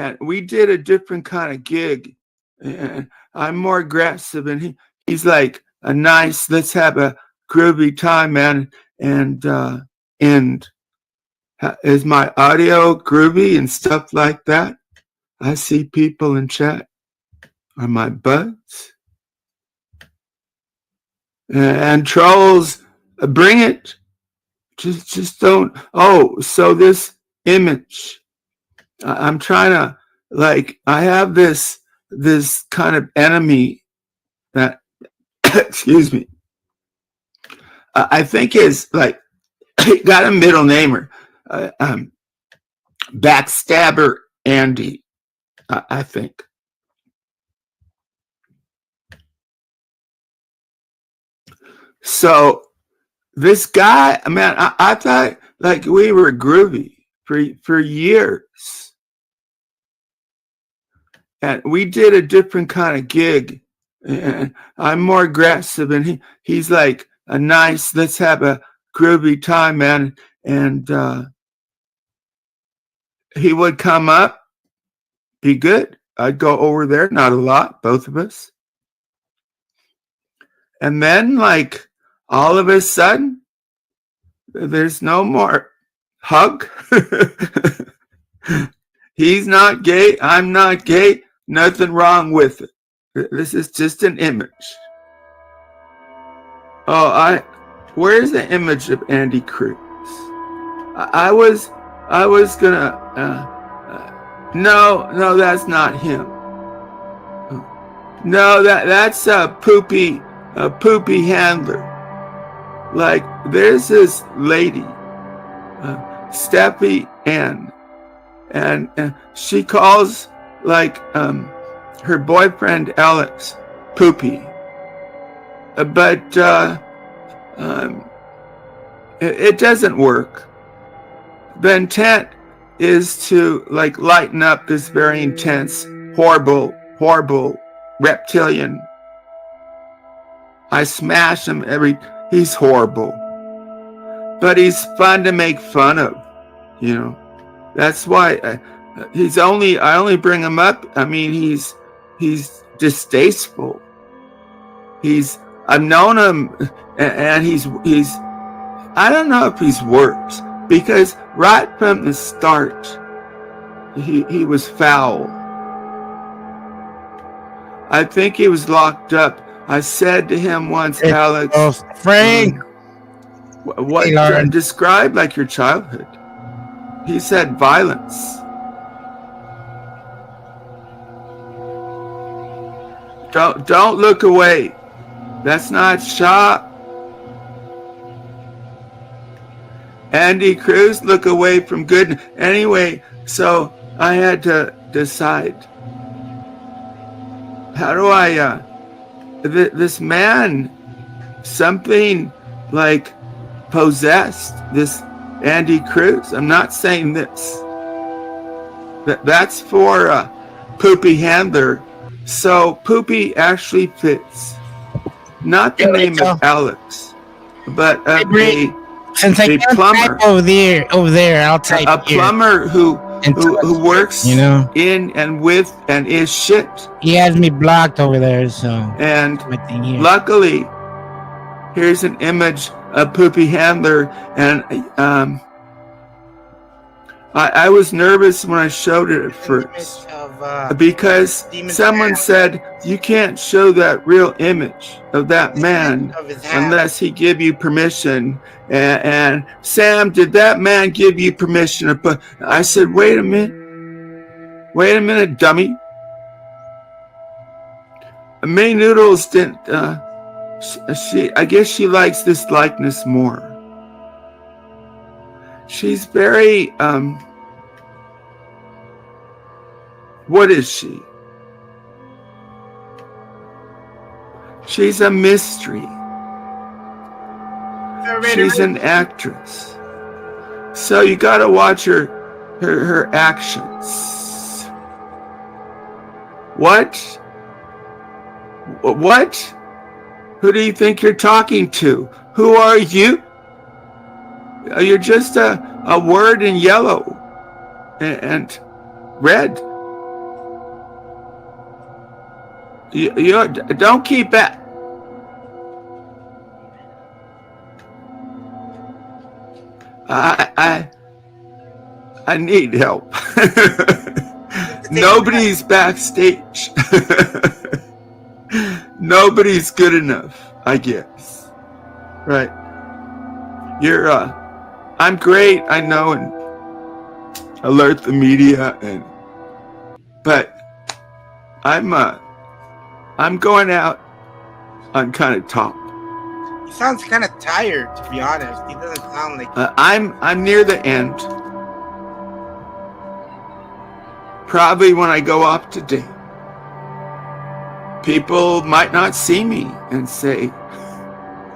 and we did a different kind of gig. And I'm more aggressive, and he's like a nice, let's have a groovy time, man. And is my audio groovy and stuff like that? I see people in chat. Are my buds? And trolls, bring it. Just don't. Oh, so this image. I'm trying to, like, I have this kind of enemy that, excuse me, I think is like, got a middle namer, Backstabber Andy, I think. So this guy, man, I thought like we were groovy for years. And we did a different kind of gig. And I'm more aggressive, and he's like a nice, let's have a groovy time, man. And he would come up, be good. I'd go over there, not a lot, both of us. And then, like, all of a sudden, there's no more hug. He's not gay. I'm not gay. Nothing wrong with it. This is just an image. Oh, where's the image of Andy Cruz? I was gonna, no, that's not him. No, that's a poopy handler. Like, there's this lady, Steffi Ann, and she calls, like, her boyfriend Alex poopy, but it doesn't work. The intent is to, like, lighten up this very intense, horrible reptilian. I smash him he's horrible, but he's fun to make fun of, you know. That's why I only bring him up. I mean, he's distasteful. I've known him, and he's I don't know if he's worse, because right from the start he was foul. I think he was locked up. I said to him once, Alex, Frank, what describe like your childhood? He said violence. Don't look away. That's not shop. Andy Cruz, look away from good. Anyway, so I had to decide. How do I, this man, something like possessed this Andy Cruz. I'm not saying this. That's for Poopy Handler. So Poopy actually fits. Not the name of Alex, but a plumber over there, I'll type a plumber who works, you know, in and with and is shit. He has me blocked over there, so. And luckily, here's an image of Poopy Handler, and I was nervous when I showed it at first, because someone said you can't show that real image of that man unless he give you permission. And Sam, did that man give you permission to put? I said, wait a minute, dummy. May Noodles didn't. I guess she likes this likeness more. She's very, what is she? She's a mystery. She's an actress. So you gotta watch her actions. What? Who do you think you're talking to? Who are you? You're just a word in yellow and red. You don't keep it. I need help. Nobody's backstage. Nobody's good enough, I guess. Right. You're I'm great, I know, and alert the media, but I'm going out on kind of top. He sounds kind of tired, to be honest. He doesn't sound like. I'm near the end. Probably when I go off today, people might not see me and say, He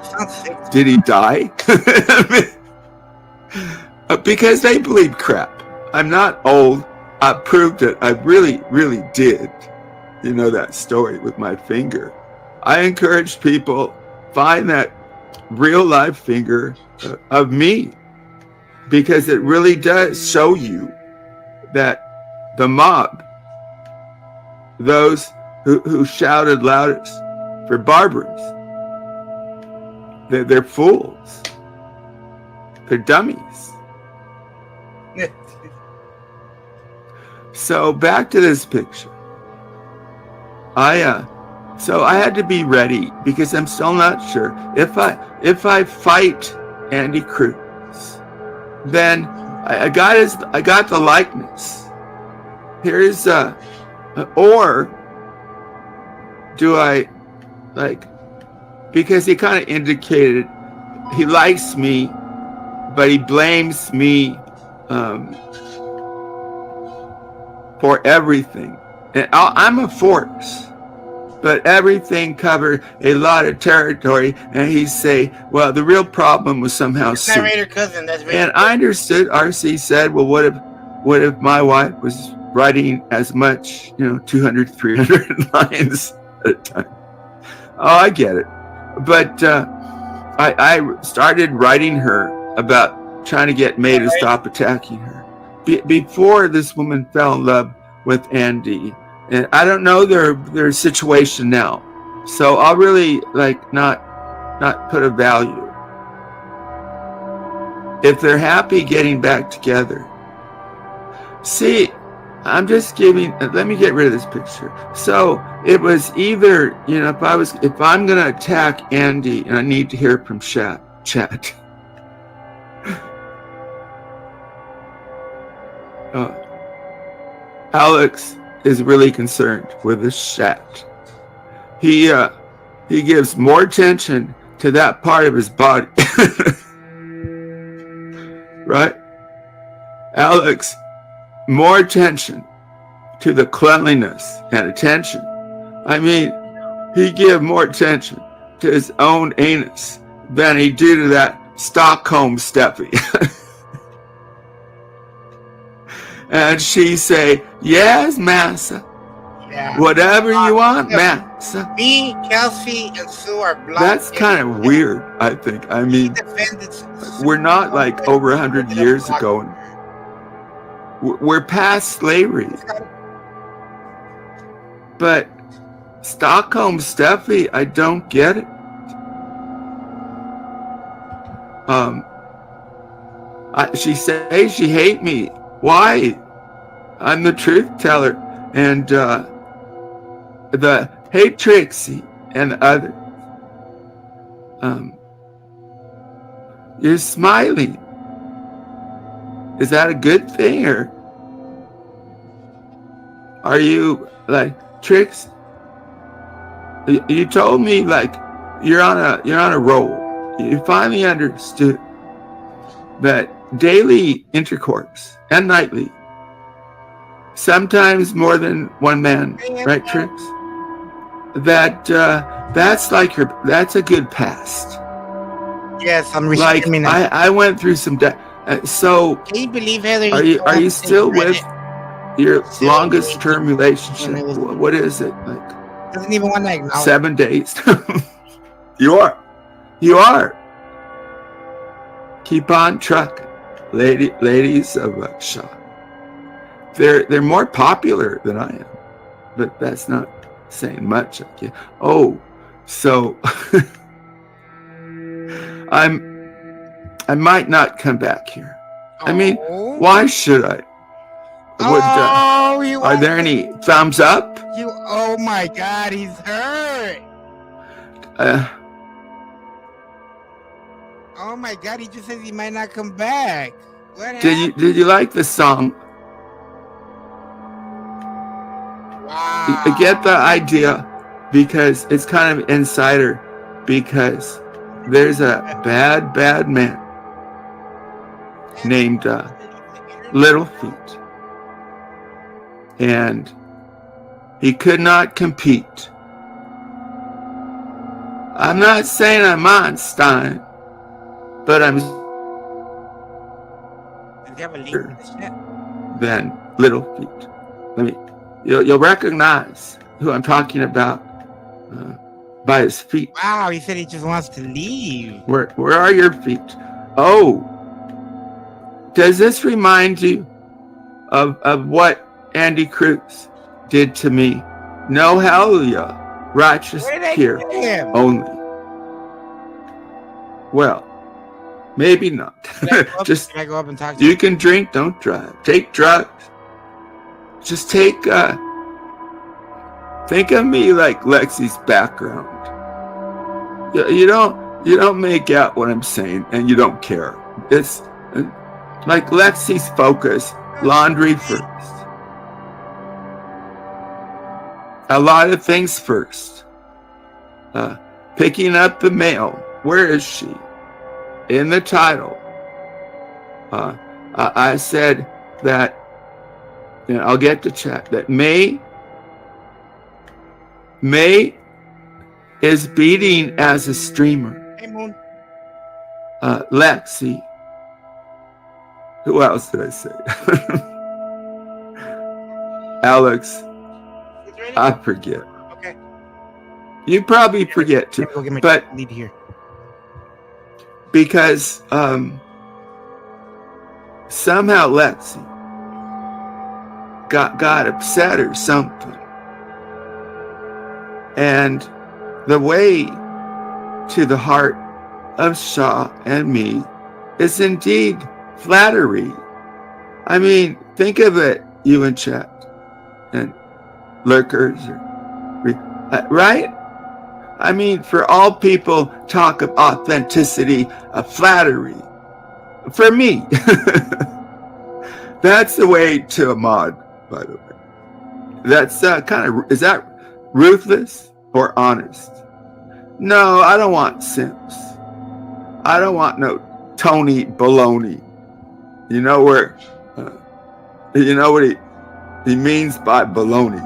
sounds sick. "Did he die?" Because they believe crap. I'm not old. I proved it. I really, really did. You know that story with my finger. I encourage people, find that real life finger of me, because it really does show you that the mob, those who shouted loudest for barbers, they're fools. They're dummies. So back to this picture. So I had to be ready, because I'm still not sure if I fight Andy Cruz, then I got the likeness. Here's or do I, like, because he kind of indicated he likes me, but he blames me for everything. And I'm a force, but everything covered a lot of territory, and he'd say, well, the real problem was somehow That's narrator cousin. That's and I understood. RC said, well, what if my wife was writing as much, 200, 300 lines at a time? Oh, I get it. But I started writing her about trying to get May to stop attacking her. Before this woman fell in love with Andy, and I don't know their situation now, so I'll really not put a value. If they're happy getting back together. See, I'm just giving. Let me get rid of this picture. So it was either, if I'm gonna attack Andy, and I need to hear from chat. Alex is really concerned with his chat. He gives more attention to that part of his body. Right? Alex, more attention to the cleanliness and attention. I mean, he give more attention to his own anus than he do to that Stockholm Steffi. And she say, yes, massa. Yeah. Whatever you want, massa. Me, Kelsey, and Sue are blocked. That's kind of weird, I think. I mean, we're not like over 100 years ago. We're past slavery. But Stockholm Steffi, I don't get it. She says she hate me. Why? I'm the truth teller. And the Hey Trixie and the other. You're smiling. Is that a good thing, or are you like Trix? You told me like you're on a roll. You finally understood that daily intercourse and nightly, sometimes more than one man, right, Trix? That's a good past. Yes, I'm like I went through some. So can you believe, Heather? Are you still with your longest term relationship? What is it like? Doesn't even want to acknowledge. 7 days. You are. Keep on trucking, ladies of Shaw. They're more popular than I am, but that's not saying much. Oh, so I might not come back here. I mean, Oh. why should I? Oh, Are there any thumbs up? Oh my God, he's hurt. Oh my God, he just says he might not come back. What happened? Did you like the song? Wow. I get the idea because it's kind of insider, because there's a bad man named Little Feet, and he could not compete. I'm not saying I'm Einstein, but I'm than Little Feet. You'll recognize who I'm talking about by his feet. Wow, he said he just wants to leave. Where are your feet? Oh, does this remind you of what Andy Cruz did to me? No, hallelujah, righteous here only. Well, maybe not. Can I go up and talk to you can drink, don't drive. Take drugs. Just think of me like Lexi's background. You don't make out what I'm saying, and you don't care. It's like Lexi's focus, laundry first. A lot of things first. Picking up the mail. Where is she? In the title. I said that, I'll get to chat, that May is beating as a streamer. Hey, Moon. Lexi. Who else did I say? Alex. I forget. Okay. You probably forget too. Go get my but lead here. Because somehow Lexi got upset or something. And the way to the heart of Shaw and me is indeed flattery. I mean, think of it, you in chat and lurkers, right? I mean, for all people talk of authenticity, of flattery. For me, that's the way to a mod, by the way. That's is that ruthless or honest? No, I don't want simps. I don't want no Tony baloney. You know where, you know what he means by baloney.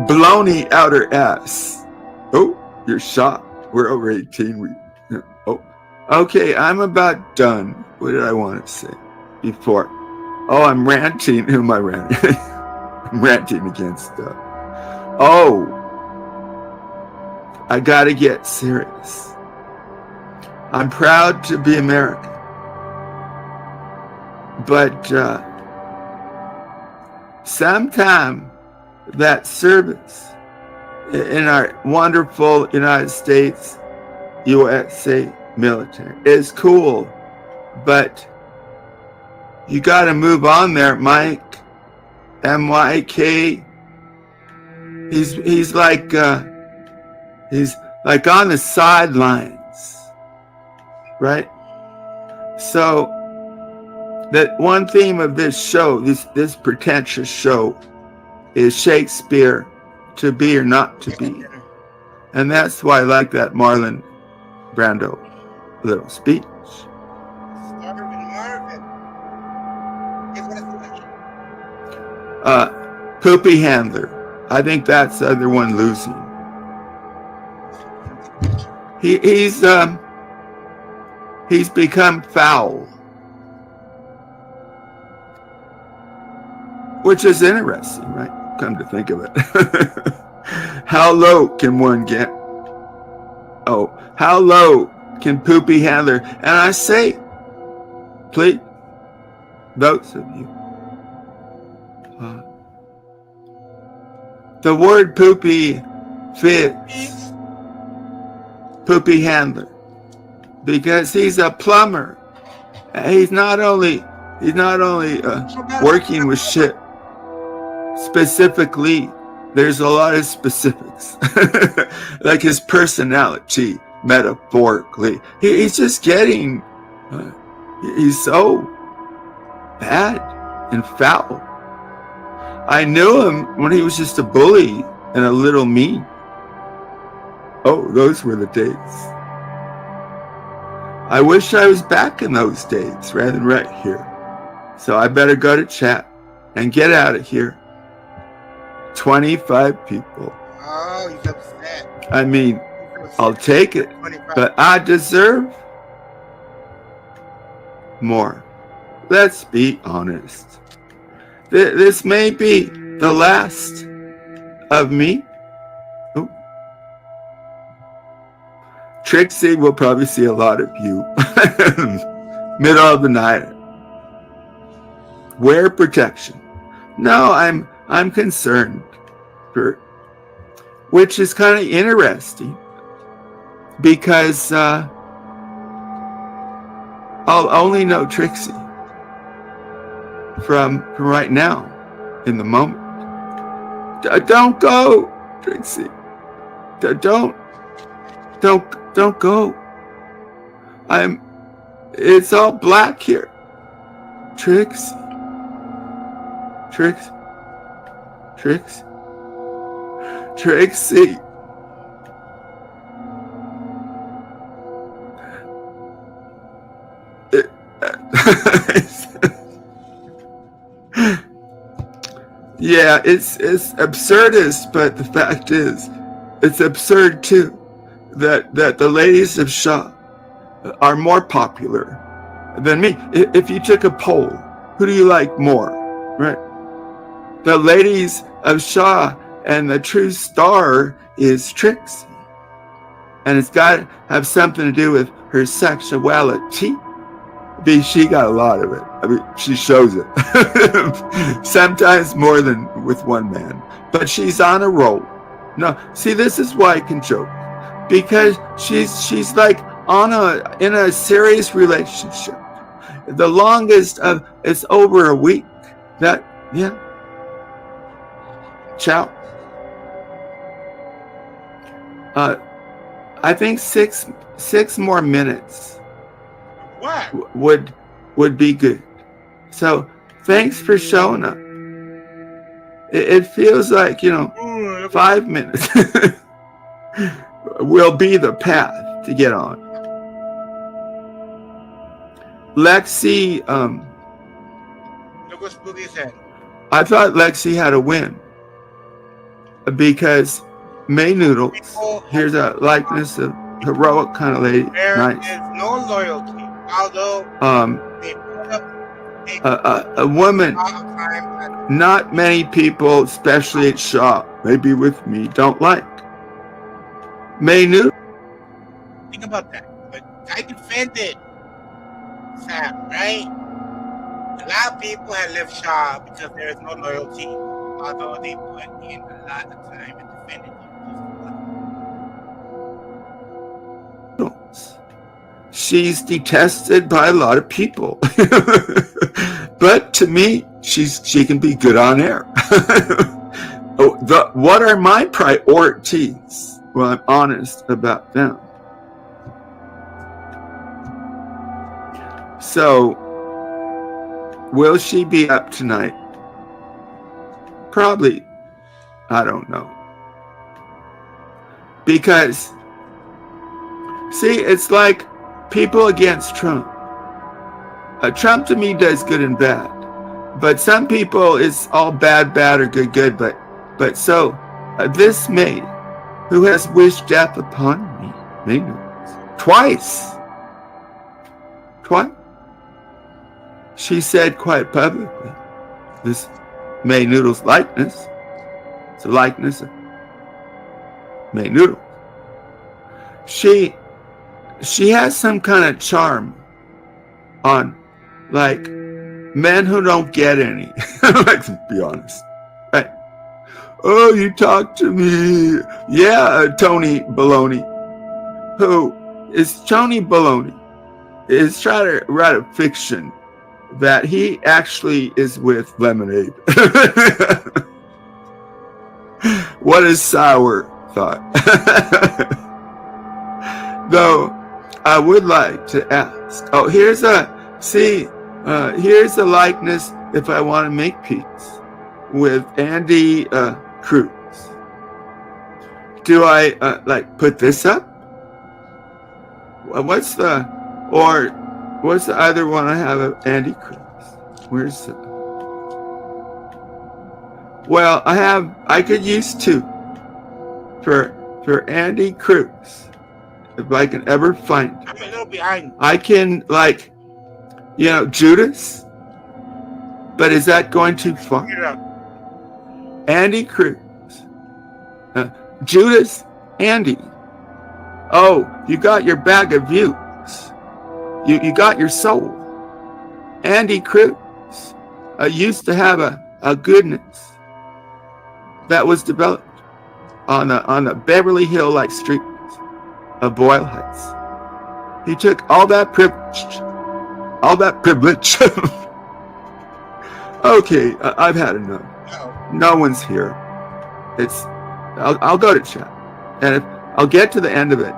Baloney outer ass. Oh, you're shot. We're over 18. Oh, okay, I'm about done. What did I want to say before? Oh, I'm ranting. Who am I ranting? I'm ranting against oh, I gotta get serious. I'm proud to be American. But sometime that service in our wonderful United States, USA military is cool, but you got to move on there, Mike. MYK. He's like on the sidelines, right? So that one theme of this show, this pretentious show, is Shakespeare, to be or not to be. And that's why I like that Marlon Brando little speech. Poopy handler. I think that's the other one losing. He's become foul. Which is interesting, right? Come to think of it. How low can one get? Oh, how low can Poopy Handler? And I say, please, those of you The word poopy fits poopy handler because he's a plumber. He's not only working with shit specifically. There's a lot of specifics, like his personality, metaphorically. He's just getting. He's so bad and foul. I knew him when he was just a bully and a little mean. Oh, those were the days. I wish I was back in those days rather than right here. So I better go to chat and get out of here. 25 people. Oh, he's upset. I mean, I'll take it, 25. but I deserve more. Let's be honest. This may be the last of me. Oh. Trixie will probably see a lot of you. Middle of the night. Wear protection. No, I'm concerned for, which is kind of interesting because I'll only know Trixie from right now, in the moment. Don't go, Trixie. Don't go. It's all black here. Trixie. Yeah, it's absurdist, but the fact is, it's absurd too that the ladies of Shaw are more popular than me. If you took a poll, who do you like more, right? The ladies of Shaw, and the true star is Trixie, and it's got to have something to do with her sexuality. She got a lot of it. I mean, she shows it. Sometimes more than with one man. But she's on a roll. No, see, this is why I can joke. Because she's like in a serious relationship. The longest of it's over a week. Ciao. I think six more minutes. What? Would be good. So thanks for showing up. It feels like 5 minutes will be the path to get on. Lexi, Look what Spooky said. I thought Lexi had a win because May Noodles. Here's a likeness of heroic kind of lady. There nice. is no loyalty. Although they put up a woman, a lot of time. not many people, especially at Shaw, maybe with me, don't like. May Noodles. Think about that. But I defended Sam, right? A lot of people have left Shaw because there is no loyalty, although they put in a lot of time and defended him. She's detested by a lot of people. But to me, she can be good on air. What are my priorities? Well, I'm honest about them. So, will she be up tonight? Probably. I don't know. Because, see, it's like people against Trump. Trump to me does good and bad. But some people, it's all bad or good. But so, this May, who has wished death upon me, twice. She said quite publicly, this May Noodles likeness, it's a likeness of May Noodles. She has some kind of charm on, like, men who don't get any. Let's be honest, right? Oh, you talk to me. Yeah, Tony Baloney. Who is Tony Baloney? Is trying to write a fiction that he actually is with Lemonade. What a sour thought. Though I would like to ask. Oh, here's a likeness if I want to make peace with Andy Cruz. Do I like put this up? What's the other one I have of Andy Cruz? Where's the? Well, I could use two for Andy Cruz if I can ever find it. I'm a little behind. I can Judas, but is that going too far? Figure it out. Andy Cruz, Judas, Andy. Oh, you got your bag of views. You got your soul. Andy Cruz used to have a goodness that was developed on the Beverly Hill-like streets of Boyle Heights. He took all that privilege. Okay, I've had enough. No one's here. I'll go to chat, and if I'll get to the end of it,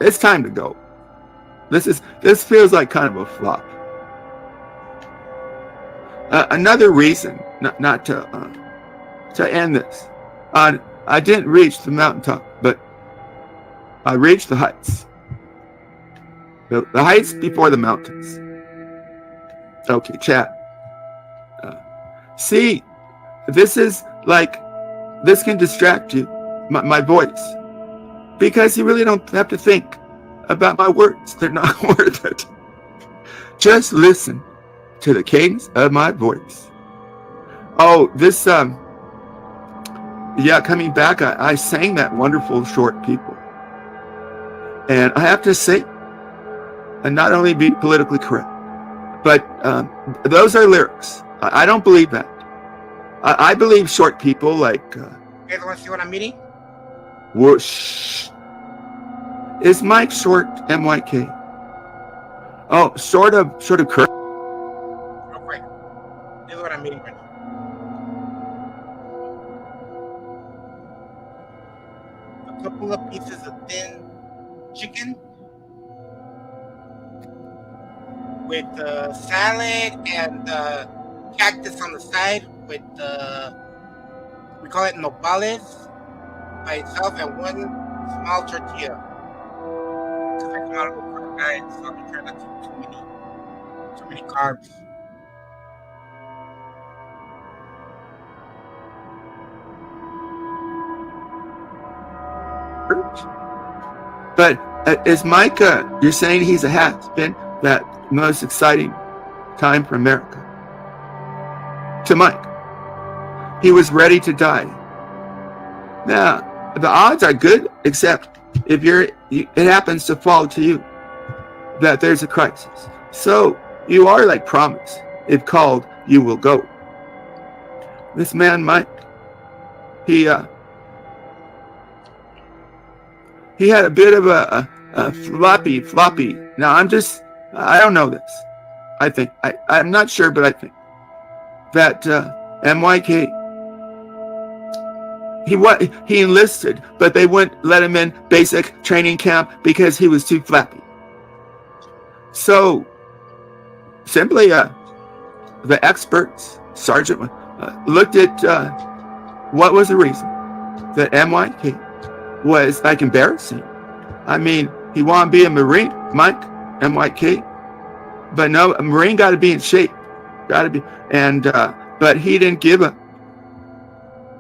it's time to go. This feels like kind of a flop. Another reason not to end this. I didn't reach the mountaintop, but I reached the heights. The heights before the mountains. Okay, chat. See, this can distract you, my voice, because you really don't have to think about my words. They're not worth it. Just listen to the cadence of my voice. Oh, this, coming back, I sang that wonderful Short People. And I have to say, and not only be politically correct, but those are lyrics. I don't believe that. I believe short people like... You guys want to see what I'm eating? Whoosh. Is Mike short, MYK? Oh, sort of correct. Real quick. This is what I'm eating right now. A couple of pieces of thin chicken with salad and cactus on the side with we call it nopales by itself, and one small tortilla. Because I come out of a carb diet, so I'm trying not to eat too many carbs. But is Mike, you're saying he's a has-been, that most exciting time for America? To Mike. He was ready to die. Now, the odds are good, except if it happens to fall to you that there's a crisis. So you are like promise. If called, you will go. This man, Mike, he had a bit of a floppy. Now I don't know this. I think, I'm not sure, but I think that MYK, he enlisted, but they wouldn't let him in basic training camp because he was too flappy. So simply the experts, Sergeant, looked at what was the reason that MYK was like embarrassing. I mean, he wanted to be a Marine, Mike, MYK, but no, a Marine got to be in shape, got to be, and but he didn't give up.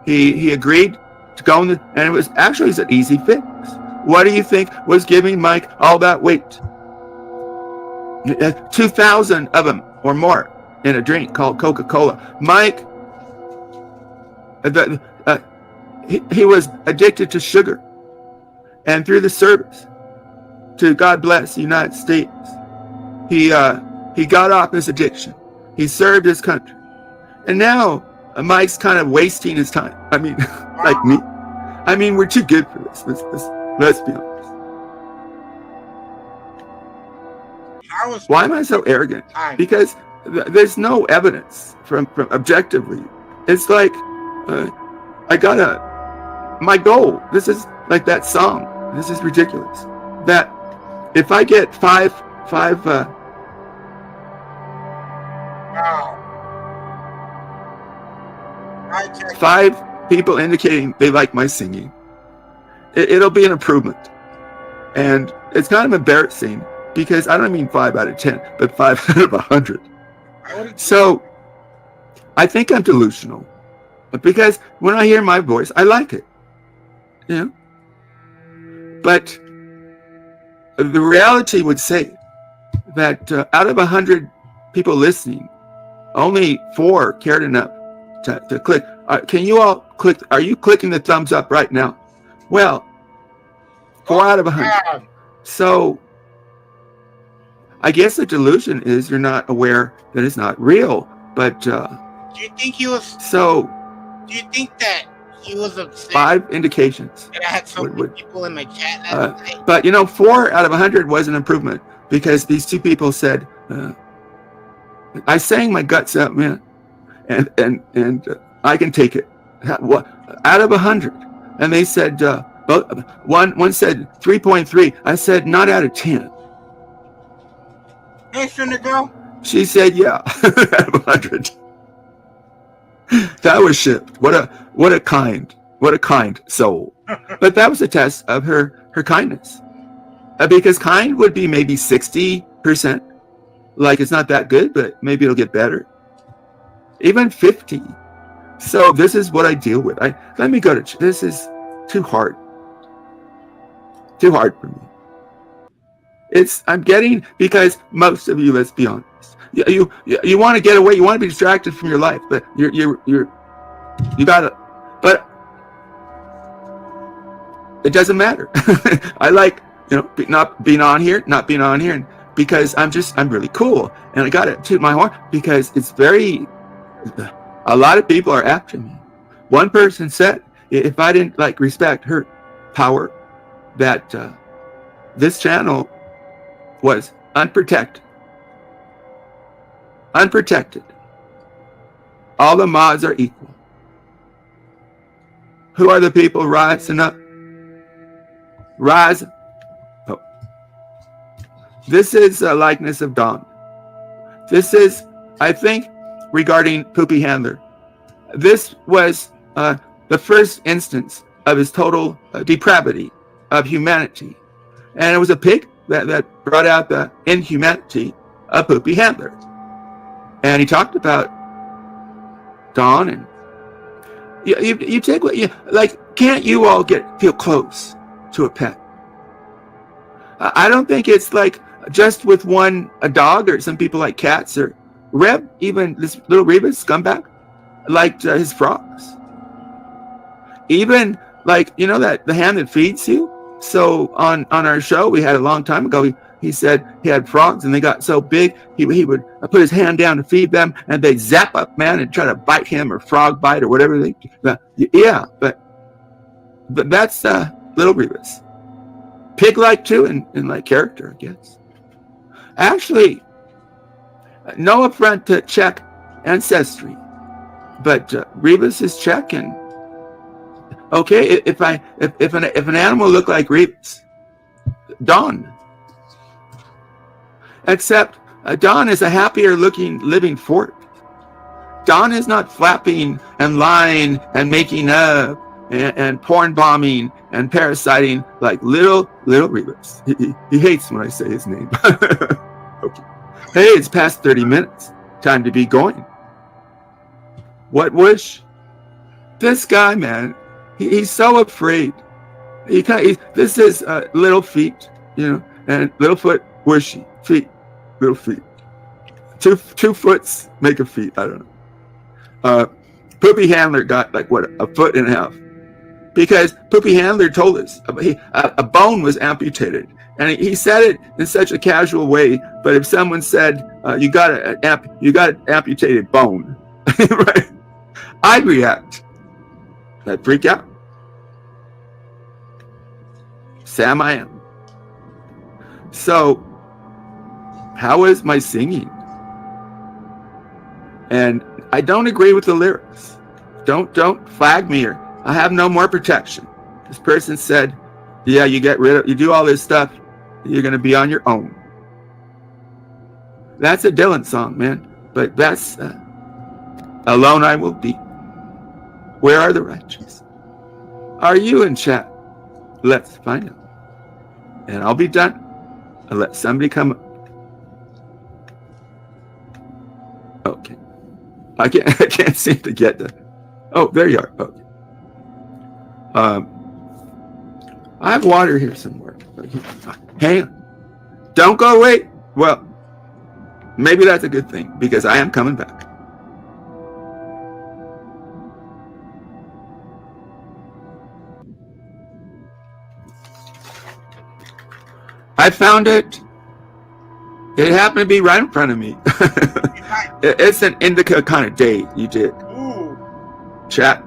He agreed to go in, and it was an easy fix. What do you think was giving Mike all that weight? 2,000 of them or more in a drink called Coca-Cola. Mike, he was addicted to sugar, and through the service to God bless the United States, he got off his addiction. He served his country, and now Mike's kind of wasting his time. I mean, like me. I mean, we're too good for this. Let's be honest. Why am I so arrogant? Because there's no evidence from objectively. It's like my goal. This is like that song. This is ridiculous. That if I get five people indicating they like my singing, it'll be an improvement. And it's kind of embarrassing because I don't mean 5 out of 10, but 5 out of 100. So I think I'm delusional because when I hear my voice, I like it. You know? But the reality would say that out of 100 people listening, only 4 cared enough to click. Can you all click? Are you clicking the thumbs up right now? Well, 4 out of 100. So I guess the delusion is you're not aware that it's not real. But do you think he was? So do you think that he was upset? 5 indications. And I had so many people in my chat last night. But 4 out of 100 was an improvement because these 2 people said, "I sang my guts out, man, and I can take it." Out of 100, and they said, one said 3.3. I said, not out of 10. Hey, shouldn't it go? She said, yeah, out of 100. That was shipped. What a kind soul. But that was a test of her kindness, because kind would be maybe 60%. Like it's not that good, but maybe it'll get better. Even 50. So this is what I deal with. Let me go to. This is too hard. Too hard for me. I'm getting, because most of you, let's be honest, you want to get away, you want to be distracted from your life, but you gotta, but it doesn't matter. I like, not being on here, and because I'm really cool, and I gotta toot my horn because it's very, a lot of people are after me. One person said, if I didn't respect her power, that this channel was unprotected. All the mods are equal. Who are the people rising up? Rise. Oh. This is a likeness of Dawn. This is, I think, regarding Poopy Handler. This was the first instance of his total depravity of humanity. And it was a pig that brought out the inhumanity of Poopy Handler. And he talked about Dawn, and you take what you like. Can't you all feel close to a pet? I don't think it's like just with a dog, or some people like cats, or Reb, even this little Rebus scumbag liked his frogs. Even that the hand that feeds you. So on our show we had a long time ago, he said he had frogs and they got so big he would put his hand down to feed them and they'd zap up, man, and try to bite him, or frog bite, or whatever they. Yeah, but that's little Rebus, pig-like too, in like character, I guess. Actually, no affront to Czech ancestry, but Rebus is Czech, and okay, if an animal looked like Rebus, Dawn. Except Dawn is a happier looking living fort. Dawn is not flapping and lying and making up and porn bombing and parasiting like little Rebus. He hates when I say his name. Okay. Hey, it's past 30 minutes. Time to be going. What wish? This guy, man, he's so afraid. This is little feet, and little foot wishy. Feet, little feet. Two foots make a feet. I don't know. Poopy Handler got a foot and a half, because Poopy Handler told us a bone was amputated, and he said it in such a casual way. But if someone said you got an amputated bone, right? I react. I freak out. Sam, I am. So, how is my singing? And I don't agree with the lyrics. Don't flag me, or I have no more protection. This person said, yeah, you do all this stuff, you're going to be on your own. That's a Dylan song, man. But that's alone I will be. Where are the righteous? Are you in chat? Let's find out. And I'll be done. I'll let somebody come up. Okay. I can't seem to get the. Oh, there you are. Okay. I have water here somewhere. Hang on. Don't go away. Well, maybe that's a good thing because I am coming back. I found it. It happened to be right in front of me. It's an indica kind of day you did. Ooh. Chat,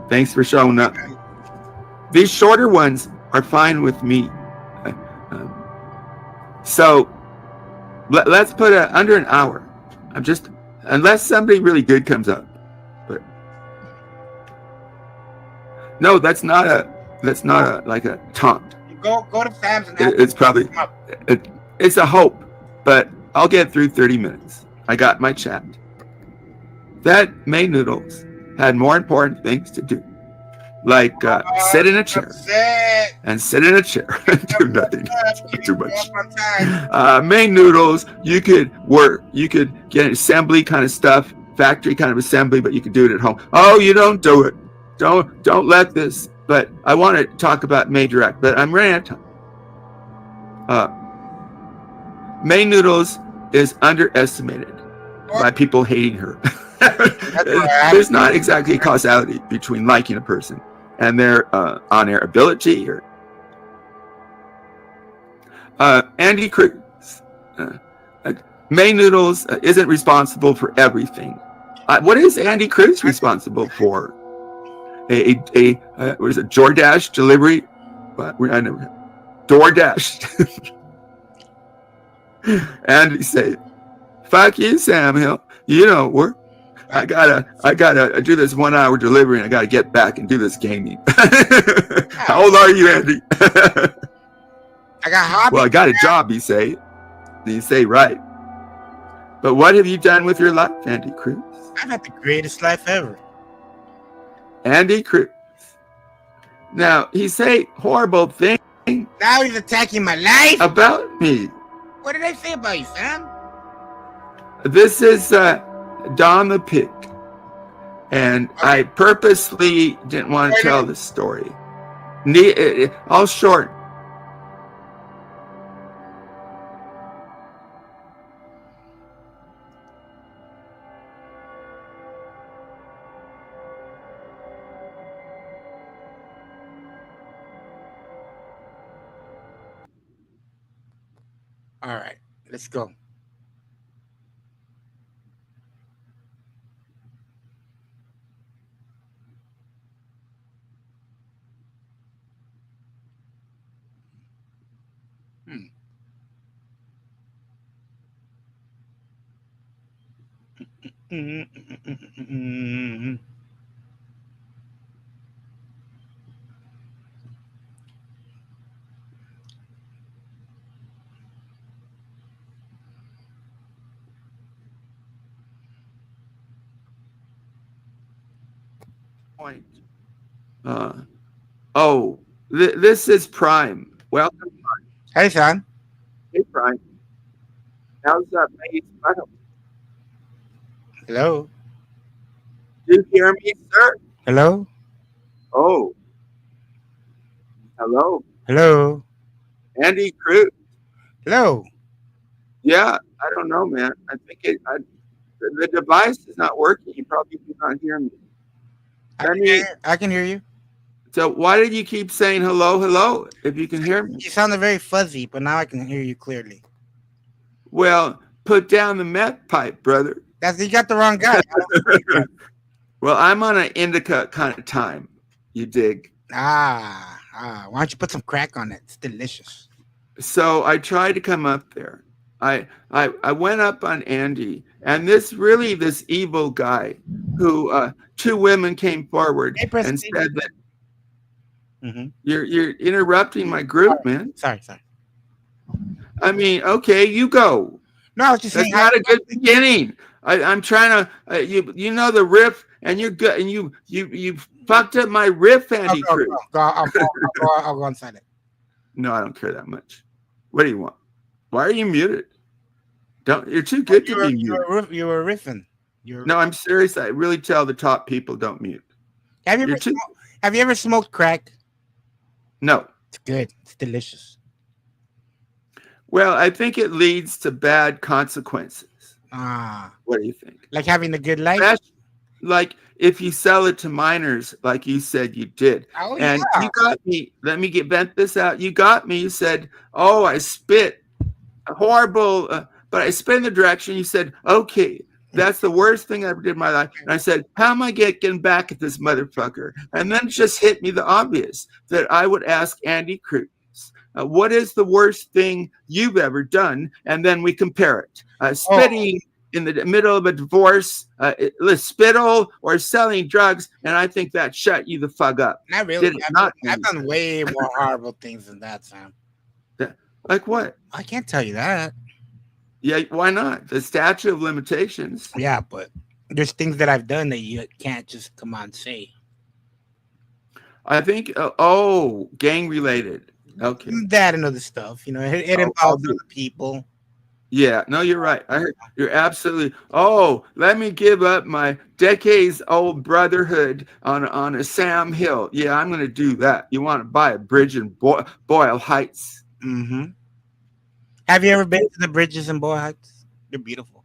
thanks for showing up. These shorter ones are fine with me. So let's put under an hour. Unless somebody really good comes up. But no, that's not like a taunt. Go to Sam's and It's probably it's a hope, but I'll get through 30 minutes. I got my chat. That May Noodles had more important things to do, like sit in a chair and sit in a chair and do nothing. Too much. May Noodles, you could work, you could get assembly kind of stuff, factory kind of assembly, but you could do it at home. Oh, you don't do it. Don't let this. But I want to talk about May Direct, but I'm running out of time. May Noodles is underestimated by people hating her. There's not exactly causality between liking a person and their on-air ability. Or Andy Cruz, May Noodles isn't responsible for everything. What is Andy Cruz responsible for? What is it? DoorDash delivery? I never had DoorDash. Andy say, "Fuck you, Sam Hill. You don't work. I gotta do this 1 hour delivery, and I gotta get back and do this gaming." How old are you, Andy? I got hobbies. Well, I got a job. You say right. But what have you done with your life, Andy Cruz? I've had the greatest life ever. Andy Cruz. Now, he say horrible things Now he's attacking my life. about me. What did I say about you, Sam? This is Don the Pig. And I purposely didn't want to tell this story. I'll short. All right, let's go. Point. This is Prime. Welcome. Hey, Sam. Hey, Prime. How's that? Hello. Do you hear me, sir? Hello. Oh. Hello. Hello. Andy Cruz. Hello. Yeah, I don't know, man. I think the device is not working. You probably do not hear me. I can hear you. So why did you keep saying hello, if you can hear me? You sounded very fuzzy, but now I can hear you clearly. Well, put down the meth pipe, brother. You got the wrong guy. Well, I'm on an indica kind of time. You dig? Why don't you put some crack on it? It's delicious. So I tried to come up there. I went up on Andy, and this evil guy who two women came forward Hey, and Preston. said that Mm-hmm. you're interrupting my group, man. Sorry. I mean, okay, you go. No, I was just That's saying. not a good beginning. I'm trying to you know the riff, and you're good, and you fucked up my riff, Andy Cruz. I'll go on silent. No, I don't care that much. What do you want? Why are you muted? You're too good to be muted. You were riffing. No, I'm serious. I really tell the top people don't mute. Have you ever smoked crack? No. It's good. It's delicious. Well, I think it leads to bad consequences. What do you think? Like having a good life? Like if you sell it to minors, like you said you did. Oh, and yeah. you got me. Let me vent this out. You got me. You said, oh, I spit. Horrible. But I spit in the direction. You said, okay, that's the worst thing I ever did in my life. And I said, how am I getting back at this motherfucker? And then it just hit me the obvious that I would ask Andy Cruz, what is the worst thing you've ever done? And then we compare it. Spitting in the middle of a divorce, spittle, or selling drugs. And I think that shut you the fuck up. Not really. I've done way more horrible things than that, Sam. Like what? I can't tell you that. Yeah, why not? The statute of limitations. Yeah, but there's things that I've done that you can't just come on and say. I think, gang related. Okay. That and other stuff. You know, it involves other people. Yeah, no, you're right. You're absolutely. Oh, let me give up my decades-old brotherhood on a Sam Hill. Yeah, I'm going to do that. You want to buy a bridge in Boyle Heights? Mm-hmm. Have you ever been to the bridges in Boyle Heights? They're beautiful.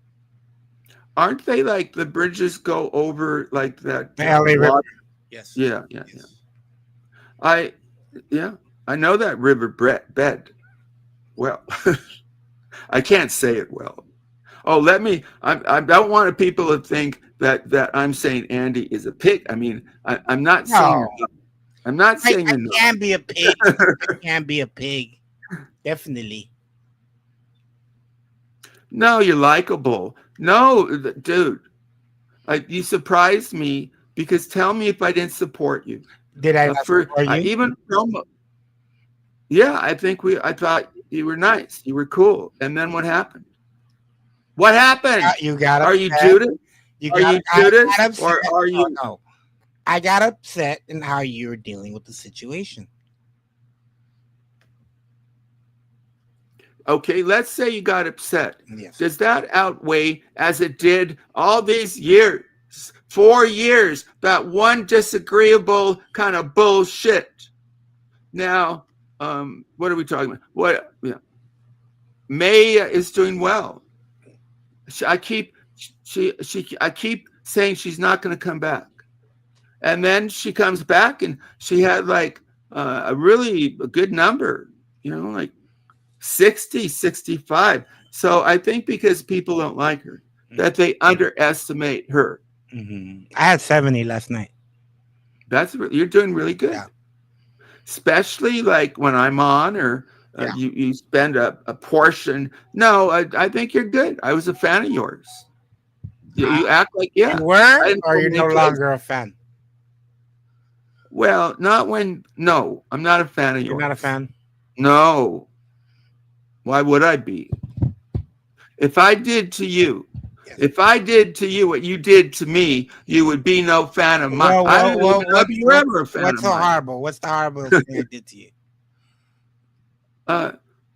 Aren't they like the bridges go over like that? The LA River. Yes. Yeah. I know that river bed. Well, I can't say it well. Oh, I don't want people to think that I'm saying Andy is a pig. I mean, I'm not saying. I'm not saying. I can be a pig. I can be a pig. Definitely. No, you're likable. No, dude. You surprised me because tell me if I didn't support you. Did I support you? Even promo. Yeah, I thought you were nice. You were cool. And then what happened? What happened? You got upset. Are you Judas? Judas? Or are you? No. I got upset in how you were dealing with the situation. Okay, let's say you got upset. Yes. Does that outweigh, as it did all these years, 4 years, that one disagreeable kind of bullshit? Now, what are we talking about? May is doing well. I keep saying she's not going to come back, and then she comes back, and she had like a really good number, like 60, 65. So I think because people don't like her, that they underestimate her. Mm-hmm. I had 70 last night. You're doing really good. Yeah. Especially like when I'm on, or you spend a portion. No, I think you're good. I was a fan of yours. You act like, yeah. You were, or you're no longer a fan? Well, no, I'm not a fan of yours. You're not a fan? No. Why would I be? If I did to you what you did to me, you would be no fan of mine. I don't even know if you were ever a fan of mine. What's so horrible? What's the horrible thing I did to you?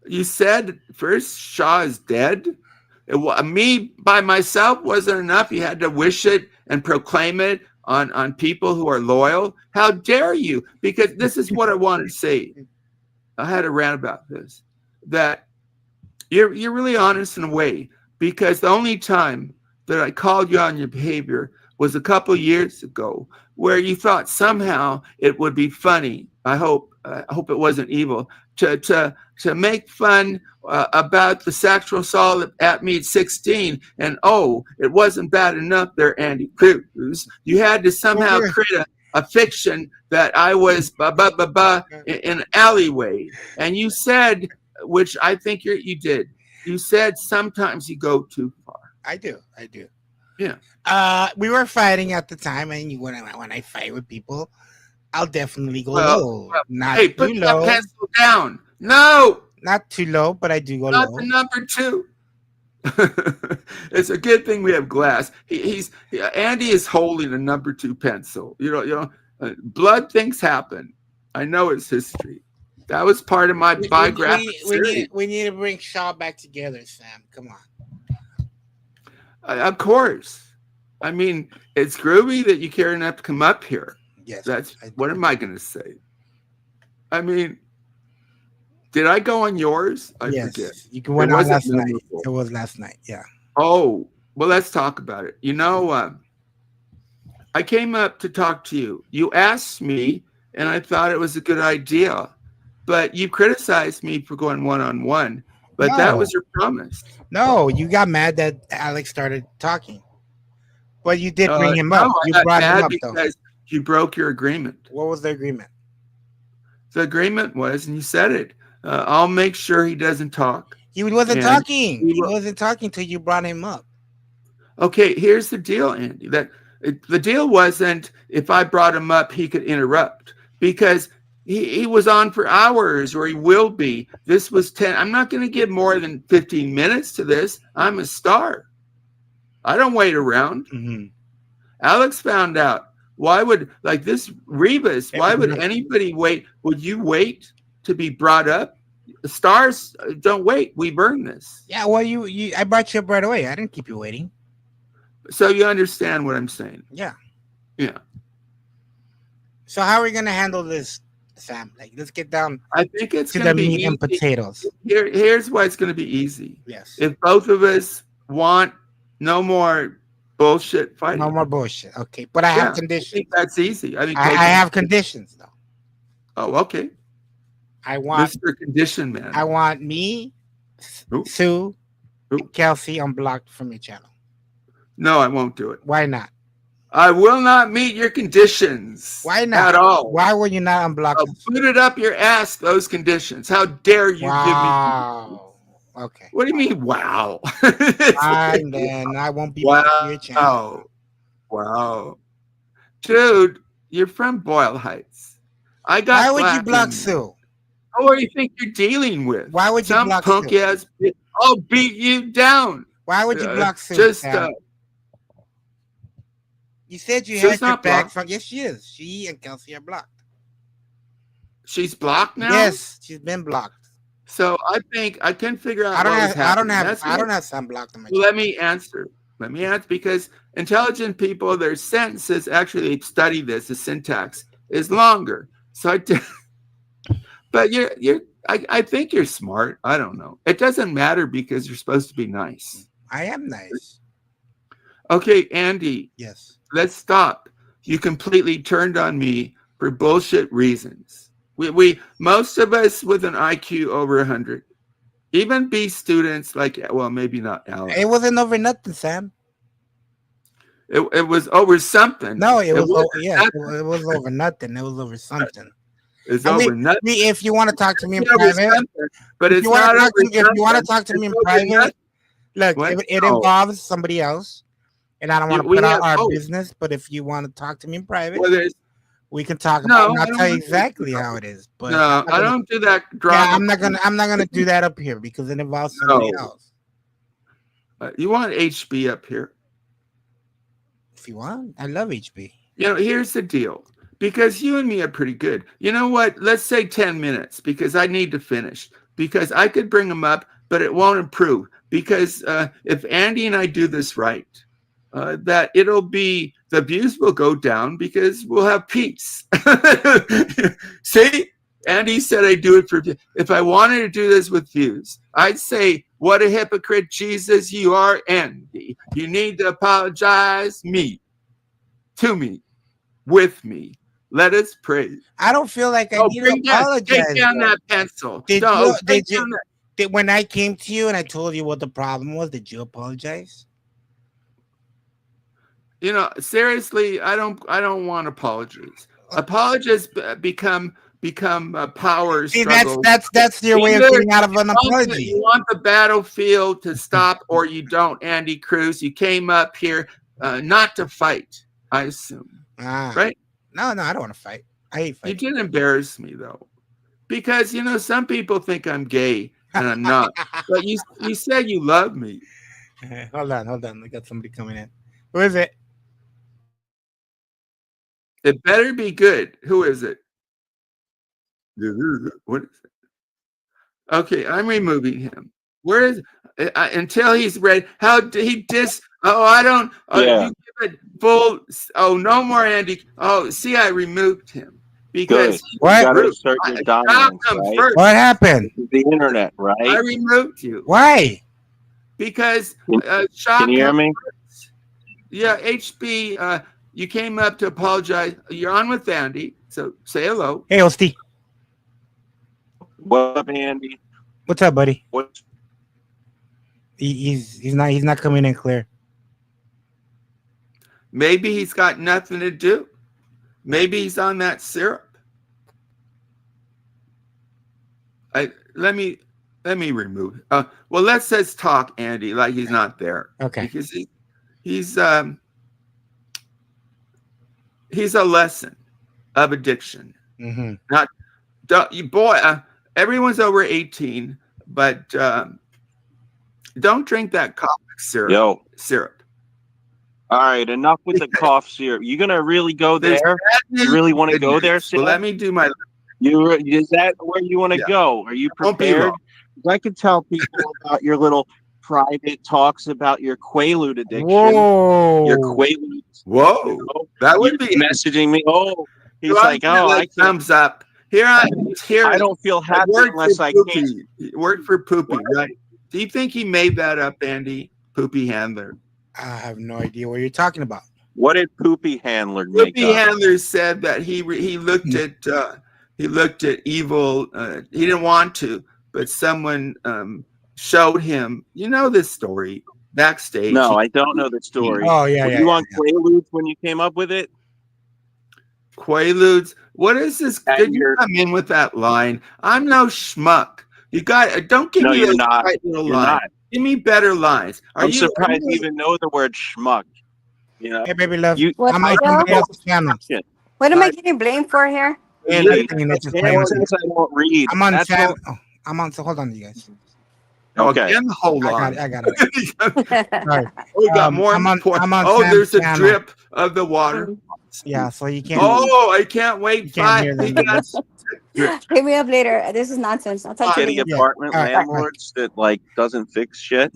You said first Shaw is dead. Me by myself wasn't enough. You had to wish it and proclaim it on people who are loyal. How dare you? Because this is what I wanted to say. I had a rant about this. That you're really honest in a way, because the only time that I called you on your behavior was a couple of years ago, where you thought somehow it would be funny. I hope it wasn't evil to make fun about the sexual assault at me at 16, and it wasn't bad enough there, Andy Cruz. You had to somehow create a fiction that I was in an alleyway, and you said, which I think you did. You said sometimes you go too far. I do. Yeah. We were fighting at the time, and when I fight with people, I'll definitely go low. Not hey, too put low. that pencil down. No, not too low, but I do go not low. the number 2. It's a good thing we have glass. Andy is holding a number 2 pencil. Blood things happen. I know it's history. That was part of my biographic series. We need to bring Shaw back together, Sam. Come on. Of course. I mean, it's groovy that you care enough to come up here. Yes. What am I going to say? I mean, did I go on yours? I forget. You went on last night. It was last night. Yeah. Oh, well, let's talk about it. I came up to talk to you. You asked me, and I thought it was a good idea. But you criticized me for going one-on-one. But that was your promise. No, you got mad that Alex started talking. But you did bring him up. You brought him up, though. Because you broke your agreement. What was the agreement? The agreement was, and you said it, I'll make sure he doesn't talk. He wasn't talking. He wasn't talking until you brought him up. Okay, here's the deal, Andy. The deal wasn't if I brought him up, he could interrupt. Because he was on for hours, or he will be. This was 10. I'm not going to give more than 15 minutes to this. I'm a star. I don't wait around. Mm-hmm. Alex found out. Why would, like this Rebus, why would anybody wait? Would you wait to be brought up? Stars don't wait. We burn this. Yeah, well, I brought you up right away. I didn't keep you waiting. So you understand what I'm saying? Yeah. Yeah. So how are we going to handle this, Sam? Like, let's get down I think it's to going the to be meat and potatoes. Here's why it's going to be easy. Yes. If both of us want no more bullshit fighting. No more bullshit. Okay. But I have conditions. I think that's easy. I have conditions, though. Oh, okay. I want Mr. Condition Man. I want me, Sue, and Kelsey unblocked from your channel. No, I won't do it. Why not? I will not meet your conditions. Why not? At all. Why will you not unblock them? Put it up your ass, those conditions. How dare you give me... Okay. What do you mean, wow? Fine, then. I won't be back to your channel. Wow. Dude, you're from Boyle Heights. Why would you block Sue? What do you think you're dealing with? Why would you block Sue? Some punk ass bitch. I'll beat you down. Why would you block Sue? You said you had your back from... Yes, she is. She and Kelsey are blocked. She's blocked now? Yes, she's been blocked. So I think I can figure out. I don't have some blocked on my channel. Let me answer because intelligent people, their sentences actually they study this. The syntax is longer. So but I think you're smart. I don't know. It doesn't matter because you're supposed to be nice. I am nice. Okay, Andy. Yes. Let's stop. You completely turned on me for bullshit reasons. We most of us with an IQ over 100, even B students maybe not Alex. It wasn't over nothing, Sam. It was over something. No, it was over nothing. It was over something. It's over nothing. If you want to talk to me in private, but it's not over. If you want to talk to me in private, look, it involves somebody else, and I don't want to put out our business. But if you want to talk to me in private. We can talk about. I'll tell you exactly how it is. But no, I don't do that. Yeah, I'm not gonna do that up here because it involves somebody else. You want HB up here? If you want, I love HB. Here's the deal. Because you and me are pretty good. You know what? Let's say 10 minutes because I need to finish. Because I could bring them up, but it won't improve. Because if Andy and I do this right, that the views will go down because we'll have peace. See, Andy said I do it for, if I wanted to do this with views, I'd say, what a hypocrite, Jesus, you are, Andy. You need to apologize to me, with me, Let us pray. I don't feel like I Oh, need to apologize. take down bro. that pencil. Did No, you? take Did you? down that- Did, when I came to you and I told you what the problem was, did you apologize? You know, seriously, I don't want apologies. Apologies become power See, struggles. that's your way of Either getting out of an apology. You want the battlefield to stop, or you don't. Andy Cruz, you came up here not to fight, I assume, right? No, I don't want to fight. I hate fighting. You did embarrass me though, because you know some people think I'm gay and I'm not. But you said you love me. Hold on. We got somebody coming in. Who is it? It better be good. Who is it? What is it? Okay, I'm removing him. Where is until he's ready? How did he dis? Oh, I don't. Yeah. You give it full. Oh, no more Andy. Oh, see, I removed him because Good. What? You gotta rude. assert your Stop dominance, him right? first. What happened? This is the internet, I right? removed you Why? because Can you hear me? Yeah, HB. You came up to apologize. You're on with Andy, so say hello. Hey, Osty. What up, Andy? What's up, buddy? What's He's not coming in clear. Maybe he's got nothing to do. Maybe he's on that syrup. Let me remove. Well, let's just talk, Andy, like he's not there. Okay. Because he's a lesson of addiction. Mm-hmm. Everyone's over 18, but don't drink that cough syrup. Syrup. All right, enough with the cough syrup. You gonna really go there? You really want to go there, Sam? Well, let me do my. Is that where you want to go? Are you Don't be prepared? long. I could tell people about your little private talks about your Quaalude addiction. Whoa. Your Quaalude. Whoa, You know, that would be messaging me. Oh, he's So like, I'm oh, like, I can't. thumbs up. Here I don't feel happy unless I Poopy. can't. He worked for Poopy, right? Do you think he made that up, Andy? Poopy Handler. I have no idea what you're talking about. What did Poopy Handler make Poopy up? Handler said that he looked at evil. He didn't want to, but someone showed him. You know this story backstage. No, I don't know the story. Oh, yeah, Were yeah. you on Quaaludes when you came up with it? Quaaludes. What is this? And Did you you're- come in with that line? I'm no schmuck. You got. Don't give No, me you're those not. tight little You're lines. not. Give me better lines. I'm surprised you even know the word schmuck. You know, Hey, baby love. You- What I'm on the somebody hell? else's channel. What am I getting blamed for here? And Nothing, it's just Sam playing. says I don't read. I'm on That's channel. all- I'm on. So hold on, you guys. Okay. Again, hold on. I got it. Sorry. We got more. I'm on Oh, Sam's there's a channel. drip of the water. Yeah, so you can't. Oh, I can't wait. You can't hear them. Yes. Hit me up later. This is nonsense. I'll talk to Shitty you. Yeah. apartment All right. landlords that like doesn't fix shit.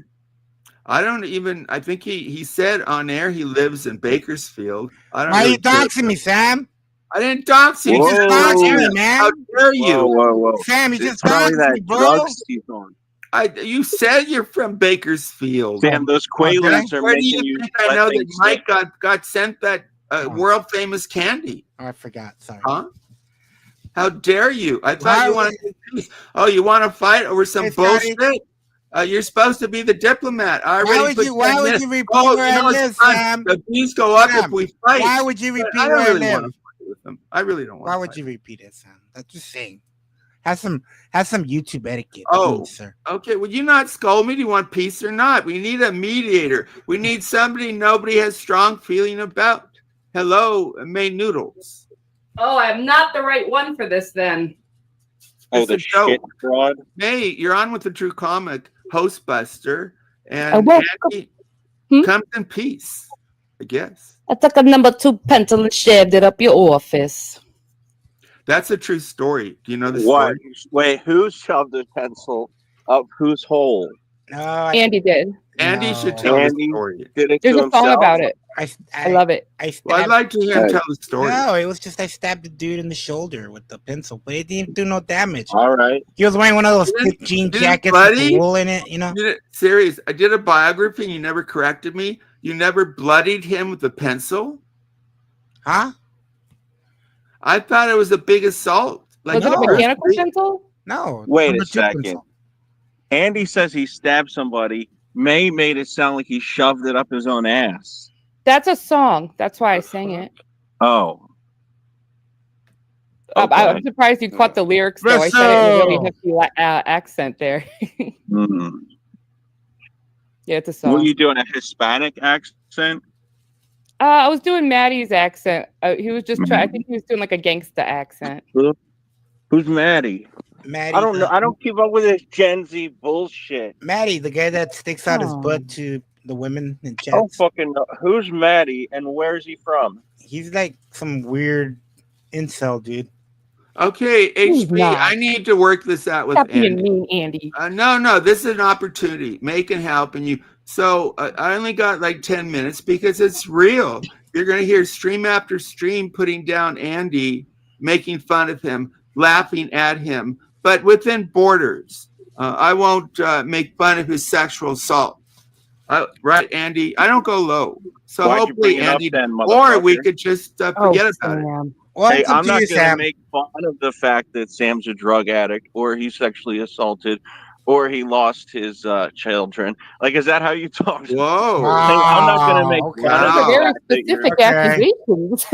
I don't even. I think he said on air he lives in Bakersfield. I don't. Why are you really care. doxing me, Sam? I didn't dox you. You just Whoa. doxing me, How man. dare you? Whoa. Sam, you It's just probably doxing me, that bro. drugs he's on. You said you're from Bakersfield. Sam, those did I? Quaaludes are Where do making you you. think I know that things Mike got sent that world famous candy? Oh, I forgot. Sorry. Huh? How dare you? I thought Why you would- wanted to peace. Oh, you want to fight over some Hey, Scotty. bullshit? You're supposed to be the diplomat. I Why already would put you? Why 10 would minutes. you repeat Oh, where you I know, live, it's fun. Sam? The views go up Sam, if we fight. Why would you But repeat I where don't I really live? want to fight with them. I really don't want. Why to would fight. you repeat it, Sam? That's just saying. Have some YouTube etiquette, Oh. please, sir. Okay, would you not scold me? Do you want peace or not? We need a mediator. We need somebody nobody has strong feeling about. Hello, May Noodles. Oh, I'm not the right one for this then. Oh, It's the a joke. shit fraud. May, you're on with the True Comic Host Buster, I and woke Andy Hmm? comes in peace, I guess. I took a number 2 pencil and shaved it up your office. That's a true story. Do you know the What? story? Wait, who shoved a pencil up whose hole? No, Andy did. Andy No. should tell Andy? the story. Did it There's to a song himself? about it. I love it. I Well, I'd stabbed. like to hear him Hey. tell the story. No, it was just I stabbed the dude in the shoulder with the pencil, but it didn't do no damage. All right. He was wearing one of those Didn't- thick jean didn't jackets with bloody? the wool in it, you know. Serious. I did a biography and you never corrected me. You never bloodied him with a pencil. Huh? I thought it was a big assault. Like Was it a No. mechanical pencil? No. Wait number a 2 second. pencil. Andy says he stabbed somebody. May made it sound like he shoved it up his own ass. That's a song. That's why I sang it. Oh. I'm Okay. surprised you caught the lyrics, though. I said it in a really Russell. hefty accent there. Hmm. Yeah, it's a Were song. you doing a Hispanic accent? I was doing Maddie's accent. He was just trying. I think he was doing like a gangsta accent. Who's Maddie? Maddie. I don't know. I don't keep up with this Gen Z bullshit. Maddie, the guy that sticks out his Oh. butt to the women in I don't chats. fucking know. Who's Maddie and where's he from? He's like some weird incel dude. Okay, He's HB, not. I need to work this out with Stop being Andy. mean, Andy. No, this is an opportunity. May can help, and you. So I only got like 10 minutes because it's real. You're going to hear stream after stream putting down Andy, making fun of him, laughing at him, but within borders. I won't make fun of his sexual assault. Right, Andy? I don't go low. So Why'd you hopefully, bring it up Andy, then, or we motherfucker? could just forget about it. Sam. Hey, Welcome I'm to not you, going to Sam. make fun of the fact that Sam's a drug addict or he's sexually assaulted or he lost his children. Like, is that how you talk? Whoa. Hey, I'm not going to make okay. fun of Those are the very fact that you're... specific Okay. accusations.